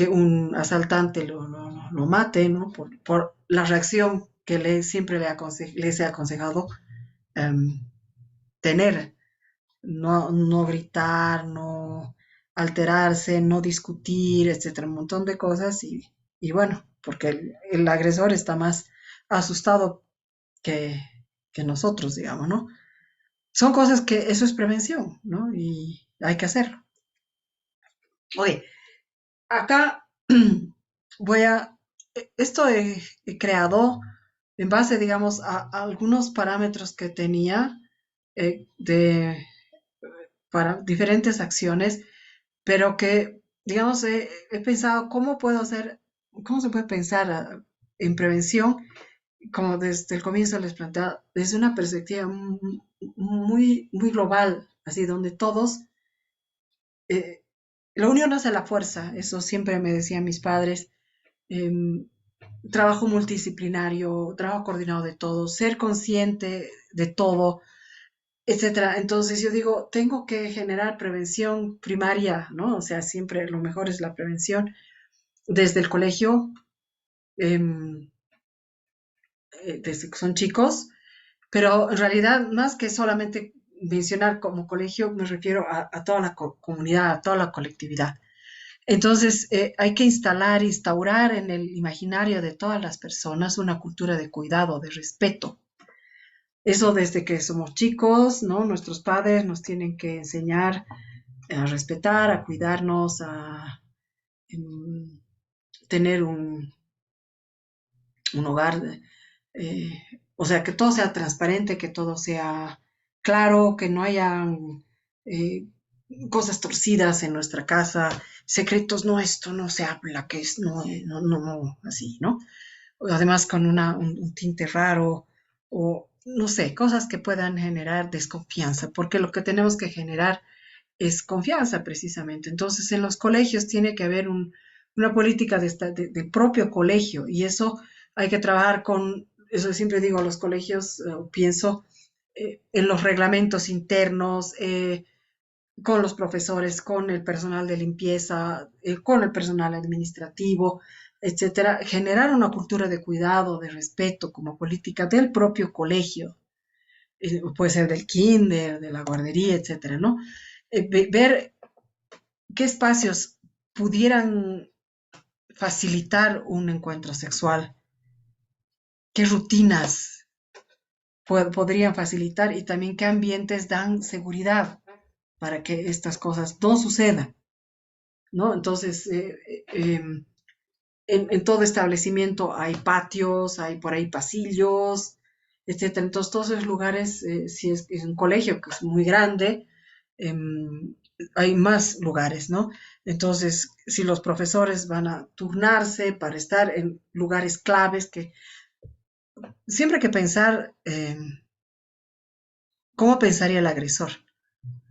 un asaltante lo mate, ¿no? Por la reacción que siempre les he aconsejado em, tener. No gritar, no alterarse, no discutir, etcétera, un montón de cosas y bueno, porque el agresor está más asustado que, que nosotros, digamos, ¿no? Son cosas que eso es prevención, ¿no? Y hay que hacerlo. Oye, acá esto he creado en base, digamos, a algunos parámetros que tenía para diferentes acciones pero que, digamos, he pensado cómo se puede pensar en prevención, como desde el comienzo les planteaba, desde una perspectiva muy global, así donde todos, eh, la unión hace la fuerza, eso siempre me decían mis padres, em, trabajo multidisciplinario, trabajo coordinado de todo, ser consciente de todo, etcétera. Entonces yo digo, tengo que generar prevención primaria, ¿no? O sea, siempre lo mejor es la prevención desde el colegio, em, desde que son chicos, pero en realidad más que solamente mencionar como colegio, me refiero a toda la comunidad, a toda la colectividad. Entonces, hay que instaurar en el imaginario de todas las personas una cultura de cuidado, de respeto. Eso desde que somos chicos, ¿no? Nuestros padres nos tienen que enseñar a respetar, a cuidarnos, a em, tener un hogar, eh, o sea, que todo sea transparente, que todo sea claro, que no haya eh, cosas torcidas en nuestra casa, secretos, no, esto no se habla, que es, no, no, no, no, así, ¿no? Además con un tinte raro o no sé, cosas que puedan generar desconfianza, porque lo que tenemos que generar es confianza precisamente. Entonces, en los colegios tiene que haber una política del propio colegio y eso hay que trabajar con, eso siempre digo, los colegios, pienso en los reglamentos internos, con los profesores, con el personal de limpieza, con el personal administrativo, etcétera, generar una cultura de cuidado, de respeto como política del propio colegio, puede ser del kinder, de la guardería, etcétera, ¿no? Ver qué espacios pudieran facilitar un encuentro sexual, qué rutinas podrían facilitar y también qué ambientes dan seguridad para que estas cosas no sucedan, ¿no? Entonces, en todo establecimiento hay patios, hay por ahí pasillos, etcétera. Entonces, todos esos lugares, si es un colegio que es muy grande, eh, hay más lugares, ¿no? Entonces, si los profesores van a turnarse para estar en lugares claves, que siempre hay que pensar cómo pensaría el agresor.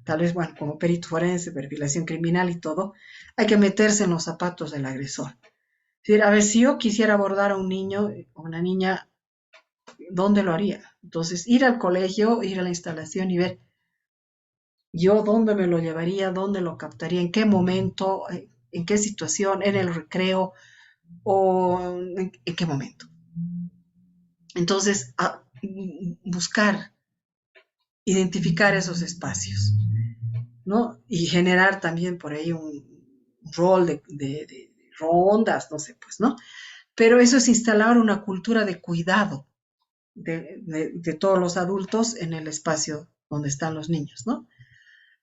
Tal vez, bueno, como perito forense, perfilación criminal y todo, hay que meterse en los zapatos del agresor. Es decir, a ver, si yo quisiera abordar a un niño o una niña, ¿dónde lo haría? Entonces, ir al colegio, ir a la instalación y ver yo dónde me lo llevaría, dónde lo captaría, en qué momento, en qué situación, en el recreo o en qué momento. Entonces, buscar, identificar esos espacios, ¿no? Y generar también por ahí un rol de rondas, no sé, pues, ¿no? Pero eso es instalar una cultura de cuidado de todos los adultos en el espacio donde están los niños, ¿no?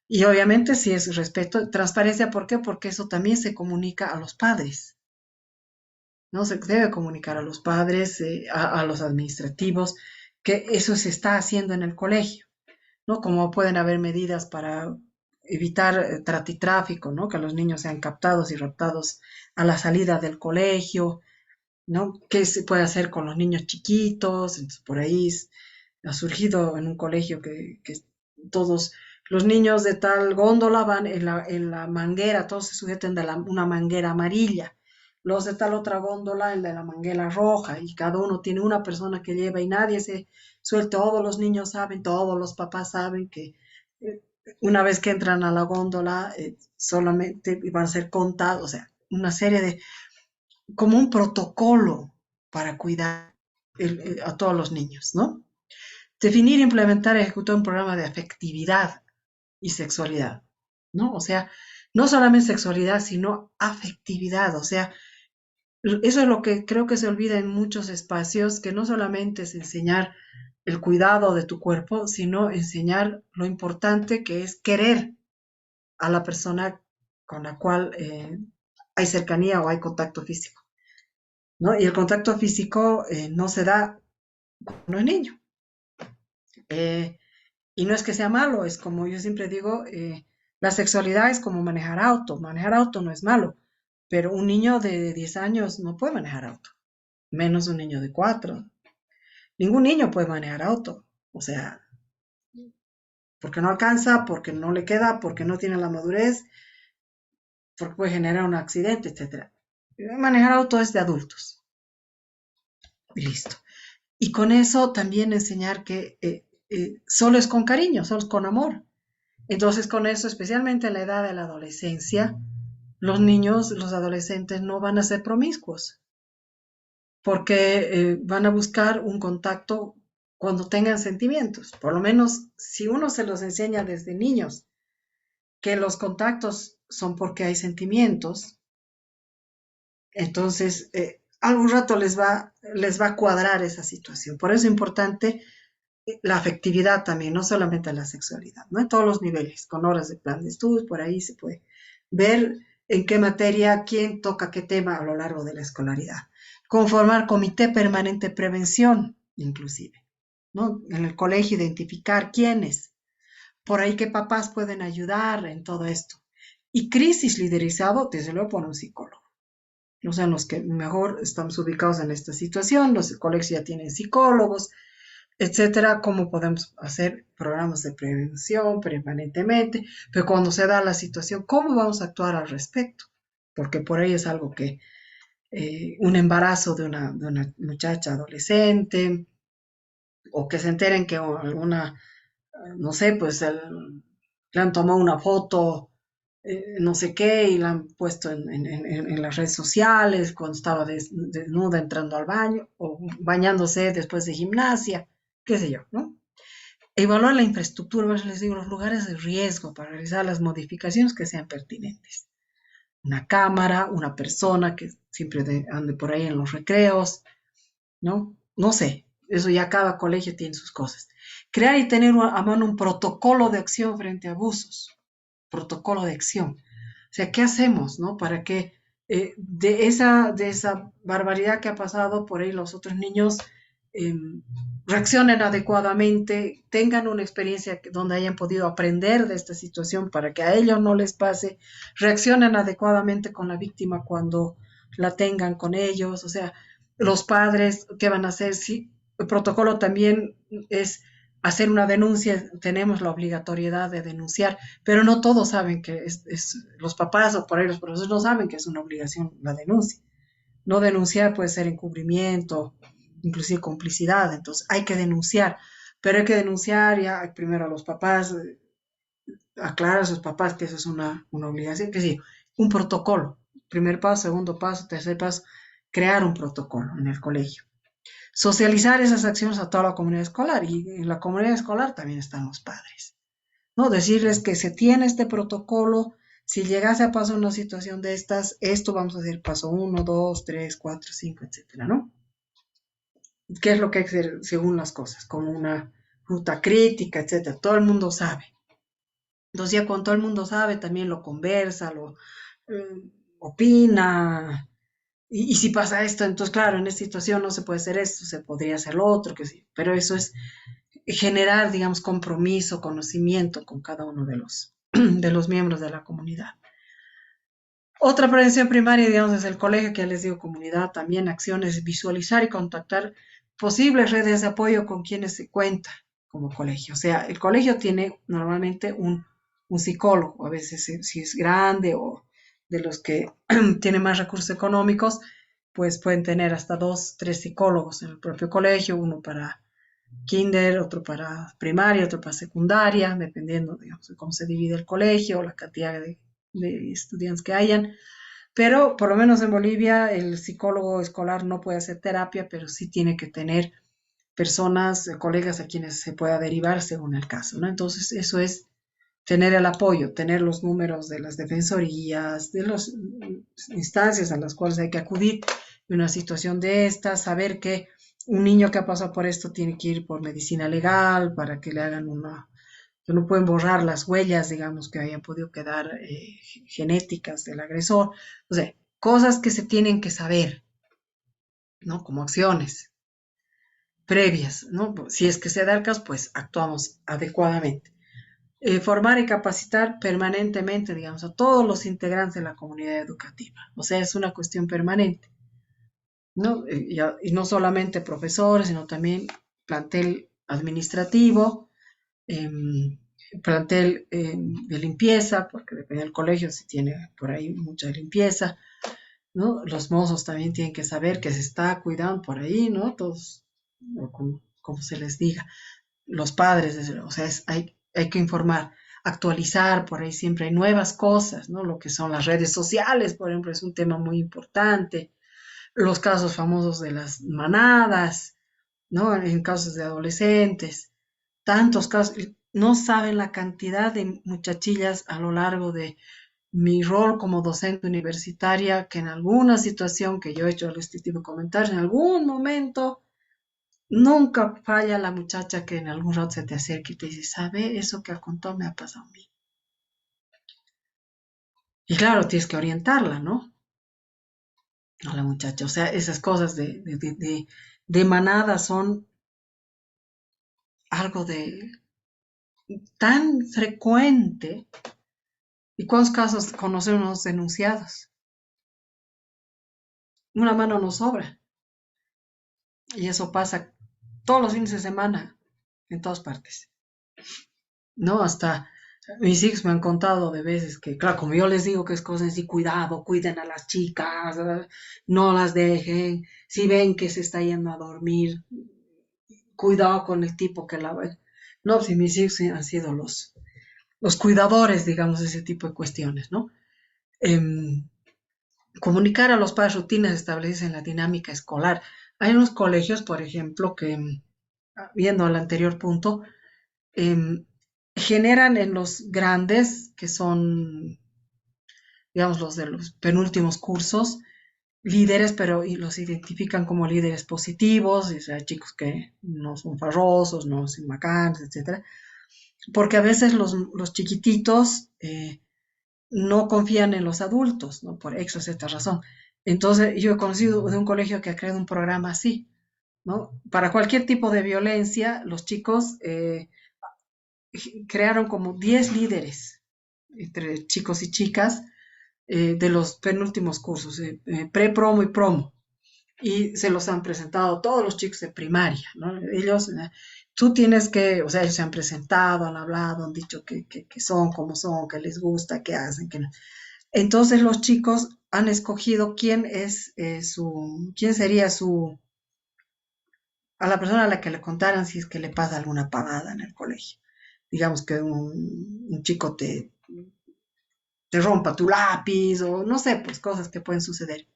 Y obviamente si es respeto, transparencia, ¿por qué? Porque eso también se comunica a los padres, ¿no? Se debe comunicar a los padres, a los administrativos, que eso se está haciendo en el colegio, ¿no? Como pueden haber medidas para evitar trata y tráfico, ¿no? Que los niños sean captados y raptados a la salida del colegio, ¿no? ¿Qué se puede hacer con los niños chiquitos? Entonces, por ahí ha surgido en un colegio que todos los niños de tal góndola van en la manguera, todos se sujeten de una manguera amarilla. Los de tal otra góndola, el de la manguera roja, y cada uno tiene una persona que lleva y nadie se suelta. Todos los niños saben, todos los papás saben que eh, una vez que entran a la góndola solamente van a ser contados, o sea, una serie de como un protocolo para cuidar a todos los niños, ¿no? Definir, implementar y ejecutar un programa de afectividad y sexualidad, ¿no? O sea, no solamente sexualidad, sino afectividad, o sea, eso es lo que creo que se olvida en muchos espacios, que no solamente es enseñar el cuidado de tu cuerpo, sino enseñar lo importante que es querer a la persona con la cual hay cercanía o hay contacto físico, ¿no? Y el contacto físico no se da cuando no es niño. Eh, y no es que sea malo, es como yo siempre digo, la sexualidad es como manejar auto. Manejar auto no es malo, pero un niño de 10 años no puede manejar auto, menos un niño de 4. Ningún niño puede manejar auto, o sea, porque no alcanza, porque no le queda, porque no tiene la madurez, porque puede generar un accidente, etcétera. Manejar auto es de adultos y listo. Y con eso también enseñar que solo es con cariño, solo es con amor. Entonces, con eso, especialmente en la edad de la adolescencia, los niños, los adolescentes no van a ser promiscuos, porque van a buscar un contacto cuando tengan sentimientos. Por lo menos, si uno se los enseña desde niños, que los contactos son porque hay sentimientos, entonces algún rato les va a cuadrar esa situación. Por eso es importante la afectividad también, no solamente la sexualidad, ¿no? En todos los niveles, con horas de plan de estudios, por ahí se puede ver en qué materia, quién toca qué tema a lo largo de la escolaridad. Conformar comité permanente de prevención, inclusive, ¿no? En el colegio identificar quiénes, por ahí qué papás pueden ayudar en todo esto. Y crisis liderizado, desde luego, por un psicólogo. O sea, los que mejor estamos ubicados en esta situación, los colegios ya tienen psicólogos, etcétera, cómo podemos hacer programas de prevención permanentemente, pero cuando se da la situación, ¿cómo vamos a actuar al respecto? Porque por ahí es algo que un embarazo de una muchacha adolescente, o que se enteren que alguna, no sé, pues le han tomado una foto, no sé qué, y la han puesto en las redes sociales cuando estaba desnuda entrando al baño, o bañándose después de gimnasia, qué sé yo, ¿no? Evaluar la infraestructura, les digo, los lugares de riesgo para realizar las modificaciones que sean pertinentes. Una cámara, una persona que siempre ande por ahí en los recreos, ¿no? No sé, eso ya cada colegio tiene sus cosas. Crear y tener a mano un protocolo de acción frente a abusos, protocolo de acción. O sea, ¿qué hacemos, no? Para que de esa barbaridad que ha pasado por ahí los otros niños eh, reaccionen adecuadamente, tengan una experiencia donde hayan podido aprender de esta situación para que a ellos no les pase, reaccionen adecuadamente con la víctima cuando la tengan con ellos, o sea, los padres, ¿qué van a hacer? Si el protocolo también es hacer una denuncia, tenemos la obligatoriedad de denunciar, pero no todos saben que los papás o por ahí los profesores no saben que es una obligación la denuncia. No denunciar puede ser encubrimiento, inclusive complicidad, entonces hay que denunciar, pero hay que denunciar ya primero a los papás, aclarar a sus papás que eso es una obligación, que sí, un protocolo, primer paso, segundo paso, tercer paso, crear un protocolo en el colegio. Socializar esas acciones a toda la comunidad escolar y en la comunidad escolar también están los padres, ¿no? Decirles que se tiene este protocolo, si llegase a pasar una situación de estas, esto vamos a hacer paso uno, dos, tres, cuatro, cinco, etcétera, ¿no? ¿Qué es lo que hay que hacer según las cosas? Como una ruta crítica, etcétera. Todo el mundo sabe. Entonces ya cuando todo el mundo sabe, también lo conversa, lo opina. Y si pasa esto, entonces claro, en esta situación no se puede hacer esto, se podría hacer lo otro, que sí. Pero eso es generar, digamos, compromiso, conocimiento con cada uno de los miembros de la comunidad. Otra prevención primaria, digamos, desde el colegio, que ya les digo, comunidad, también acciones, visualizar y contactar posibles redes de apoyo con quienes se cuenta como colegio. O sea, el colegio tiene normalmente un psicólogo, a veces si es grande o de los que tienen más recursos económicos, pues pueden tener hasta dos, tres psicólogos en el propio colegio, uno para kinder, otro para primaria, otro para secundaria, dependiendo, digamos, de cómo se divide el colegio, la cantidad de estudiantes que hayan. Pero por lo menos en Bolivia el psicólogo escolar no puede hacer terapia, pero sí tiene que tener personas, colegas a quienes se pueda derivar según el caso, ¿no? Entonces eso es tener el apoyo, tener los números de las defensorías, de las instancias a las cuales hay que acudir en una situación de esta, saber que un niño que ha pasado por esto tiene que ir por medicina legal para que le hagan una, que no pueden borrar las huellas, digamos, que hayan podido quedar genéticas del agresor. O sea, cosas que se tienen que saber, ¿no? Como acciones previas, ¿no? Si es que se da el caso, pues actuamos adecuadamente. Formar y capacitar permanentemente, digamos, a todos los integrantes de la comunidad educativa. O sea, es una cuestión permanente, ¿no? Y no solamente profesores, sino también plantel administrativo, eh, plantel de limpieza, porque depende del colegio si tiene por ahí mucha limpieza, ¿no? Los mozos también tienen que saber que se está cuidando por ahí, ¿no? Todos, como se les diga. los padres, o sea, hay que informar, actualizar, por ahí siempre hay nuevas cosas, ¿no? Lo que son las redes sociales, por ejemplo, es un tema muy importante. Los casos famosos de las manadas, ¿no? En casos de adolescentes, tantos casos, no saben la cantidad de muchachillas a lo largo de mi rol como docente universitaria, que en alguna situación que yo he hecho este tipo de comentarios, en algún momento, nunca falla la muchacha que en algún rato se te acerca y te dice, ¿sabe? Eso que ha contado me ha pasado a mí. Y claro, tienes que orientarla, ¿no? A la muchacha. O sea, esas cosas de manada son algo de tan frecuente. ¿Y cuántos casos conocemos denunciados? Una mano no sobra. Y eso pasa todos los fines de semana, en todas partes. ¿No? Hasta mis hijos me han contado de veces que, claro, como yo les digo que es cosas así, cuidado, cuiden a las chicas, no las dejen, si ven que se está yendo a dormir, cuidado con el tipo que la ve. No, si mis hijos han sido los cuidadores, digamos, de ese tipo de cuestiones, ¿no? Em, Comunicar a los padres rutinas establecidas en la dinámica escolar. Hay unos colegios, por ejemplo, que, viendo al anterior punto, em, generan en los grandes, que son, digamos, los de los penúltimos cursos, líderes, pero y los identifican como líderes positivos, o sea, chicos que no son farrosos, no son bacanes, etcétera, porque a veces los chiquititos no confían en los adultos, ¿no? Por X o Z razón. Entonces, yo he conocido de un colegio que ha creado un programa así, ¿no? Para cualquier tipo de violencia, los chicos crearon como 10 líderes entre chicos y chicas de los penúltimos cursos, pre-promo y promo, y se los han presentado todos los chicos de primaria, ¿no? Ellos, tú tienes que, o sea, ellos se han presentado, han hablado, han dicho que son, cómo son, que les gusta, qué hacen, que no. Entonces los chicos han escogido quién es quién sería a la persona a la que le contaran si es que le pasa alguna pagada en el colegio. Digamos que un chico te rompa tu lápiz o no sé, pues cosas que pueden suceder.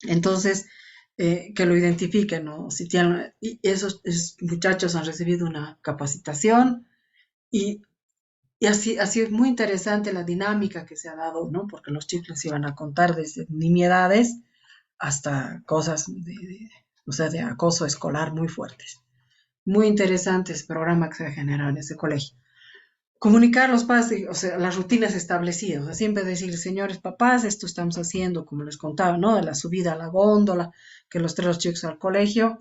Entonces, que lo identifiquen, ¿no? Si tienen, y esos muchachos han recibido una capacitación y, y así es muy interesante la dinámica que se ha dado, ¿no? Porque los chicos les iban a contar desde nimiedades hasta cosas o sea, de acoso escolar muy fuertes. Muy interesante ese programa que se ha generado en ese colegio. Comunicar los padres, o sea, las rutinas establecidas, o sea, siempre decir, señores papás, esto estamos haciendo, como les contaba, ¿no? De la subida a la góndola, que los tres los chicos al colegio,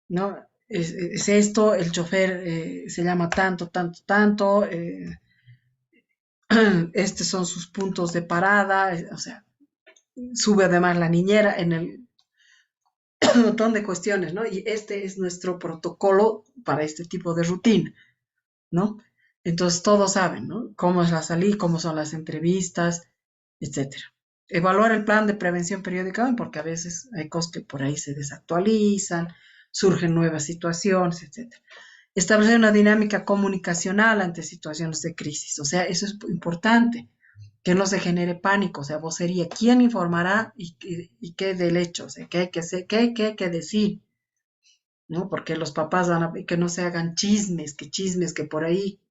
¿no? Es esto, el chofer se llama tanto, tanto, tanto, estos son sus puntos de parada, o sea, sube además la niñera en el un montón de cuestiones, ¿no? Y este es nuestro protocolo para este tipo de rutina, ¿no? Entonces todos saben, ¿no? Cómo es la salida, cómo son las entrevistas, etcétera. Evaluar el plan de prevención periódica, porque a veces hay cosas que por ahí se desactualizan, surgen nuevas situaciones, etcétera. Establecer una dinámica comunicacional ante situaciones de crisis, o sea, eso es importante, que no se genere pánico, o sea, vocería, ¿quién informará y qué del hecho? O sea, qué hay que hacer, qué hay que decir, ¿no? Porque los papás van a, que no se hagan chismes que por ahí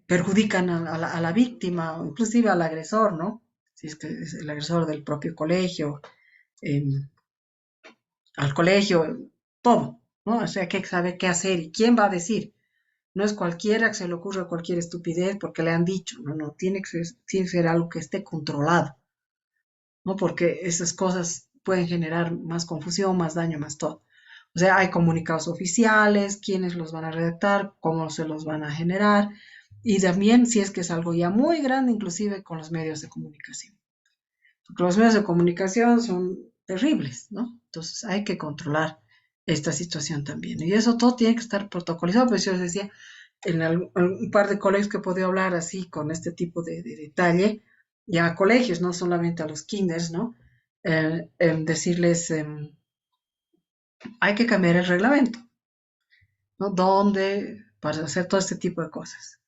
perjudican a la víctima o inclusive al agresor, ¿no? Si es que es el agresor del propio colegio, eh, al colegio, todo, ¿no? O sea, hay que saber qué hacer y quién va a decir. No es cualquiera que se le ocurra cualquier estupidez porque le han dicho, no, no, tiene que ser algo que esté controlado, ¿no? Porque esas cosas pueden generar más confusión, más daño, más todo. O sea, hay comunicados oficiales, quiénes los van a redactar, cómo se los van a generar, y también si es que es algo ya muy grande, inclusive con los medios de comunicación. Porque los medios de comunicación son terribles, ¿no? Entonces hay que controlar esta situación también. Y eso todo tiene que estar protocolizado, pues yo les decía, en un par de colegios que he podido hablar así con este tipo de detalle, ya a colegios, no solamente a los kinders, ¿no? Decirles, hay que cambiar el reglamento. ¿no? ¿Dónde? Para hacer todo este tipo de cosas.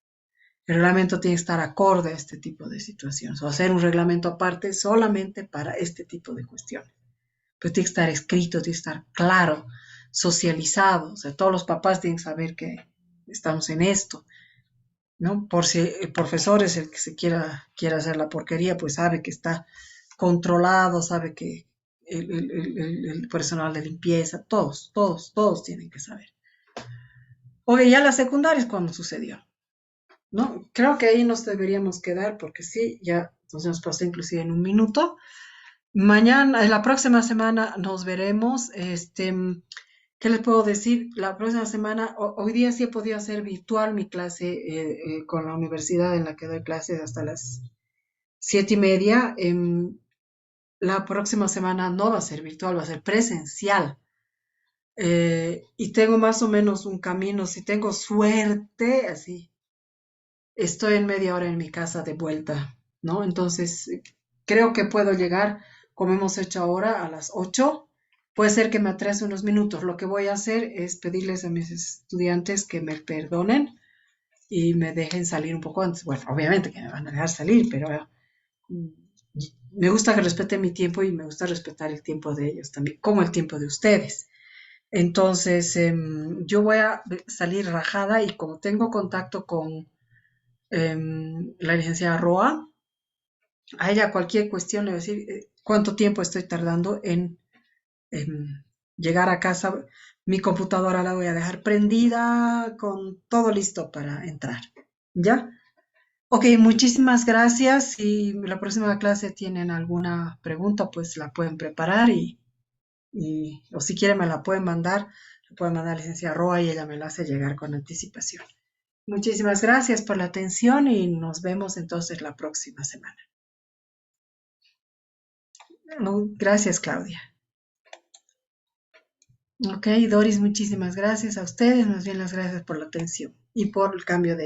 El reglamento tiene que estar acorde a este tipo de situaciones, o hacer un reglamento aparte solamente para este tipo de cuestiones. Pues tiene que estar escrito, tiene que estar claro, socializado, o sea, todos los papás tienen que saber que estamos en esto, ¿no? Por si el profesor es el que quiera hacer la porquería, pues sabe que está controlado, sabe que el personal de limpieza, todos tienen que saber. Oye, ya la secundaria es cuando sucedió, ¿no? Creo que ahí nos deberíamos quedar porque sí, ya entonces nos pasó inclusive en un minuto. Mañana, la próxima semana nos veremos. ¿Qué les puedo decir? La próxima semana, hoy día sí he podido hacer virtual mi clase con la universidad en la que doy clases hasta las 7:30. La próxima semana no va a ser virtual, va a ser presencial. Y tengo más o menos un camino, si tengo suerte, así, estoy en media hora en mi casa de vuelta, ¿no? Entonces, creo que puedo llegar, como hemos hecho ahora, a las 8. Puede ser que me atrase unos minutos. Lo que voy a hacer es pedirles a mis estudiantes que me perdonen y me dejen salir un poco antes. Bueno, obviamente que me van a dejar salir, pero mm, me gusta que respeten mi tiempo y me gusta respetar el tiempo de ellos también, como el tiempo de ustedes. Entonces, yo voy a salir rajada y como tengo contacto con la licenciada Roa, a ella cualquier cuestión le voy a decir cuánto tiempo estoy tardando en llegar a casa. Mi computadora la voy a dejar prendida con todo listo para entrar. ¿Ya? Ok, muchísimas gracias. Si la próxima clase tienen alguna pregunta, pues la pueden preparar o si quieren me la pueden mandar. La pueden mandar a la licenciada Roa y ella me la hace llegar con anticipación. Muchísimas gracias por la atención y nos vemos entonces la próxima semana. No, gracias, Claudia. Ok, Doris, muchísimas gracias a ustedes. Más bien las gracias por la atención y por el cambio de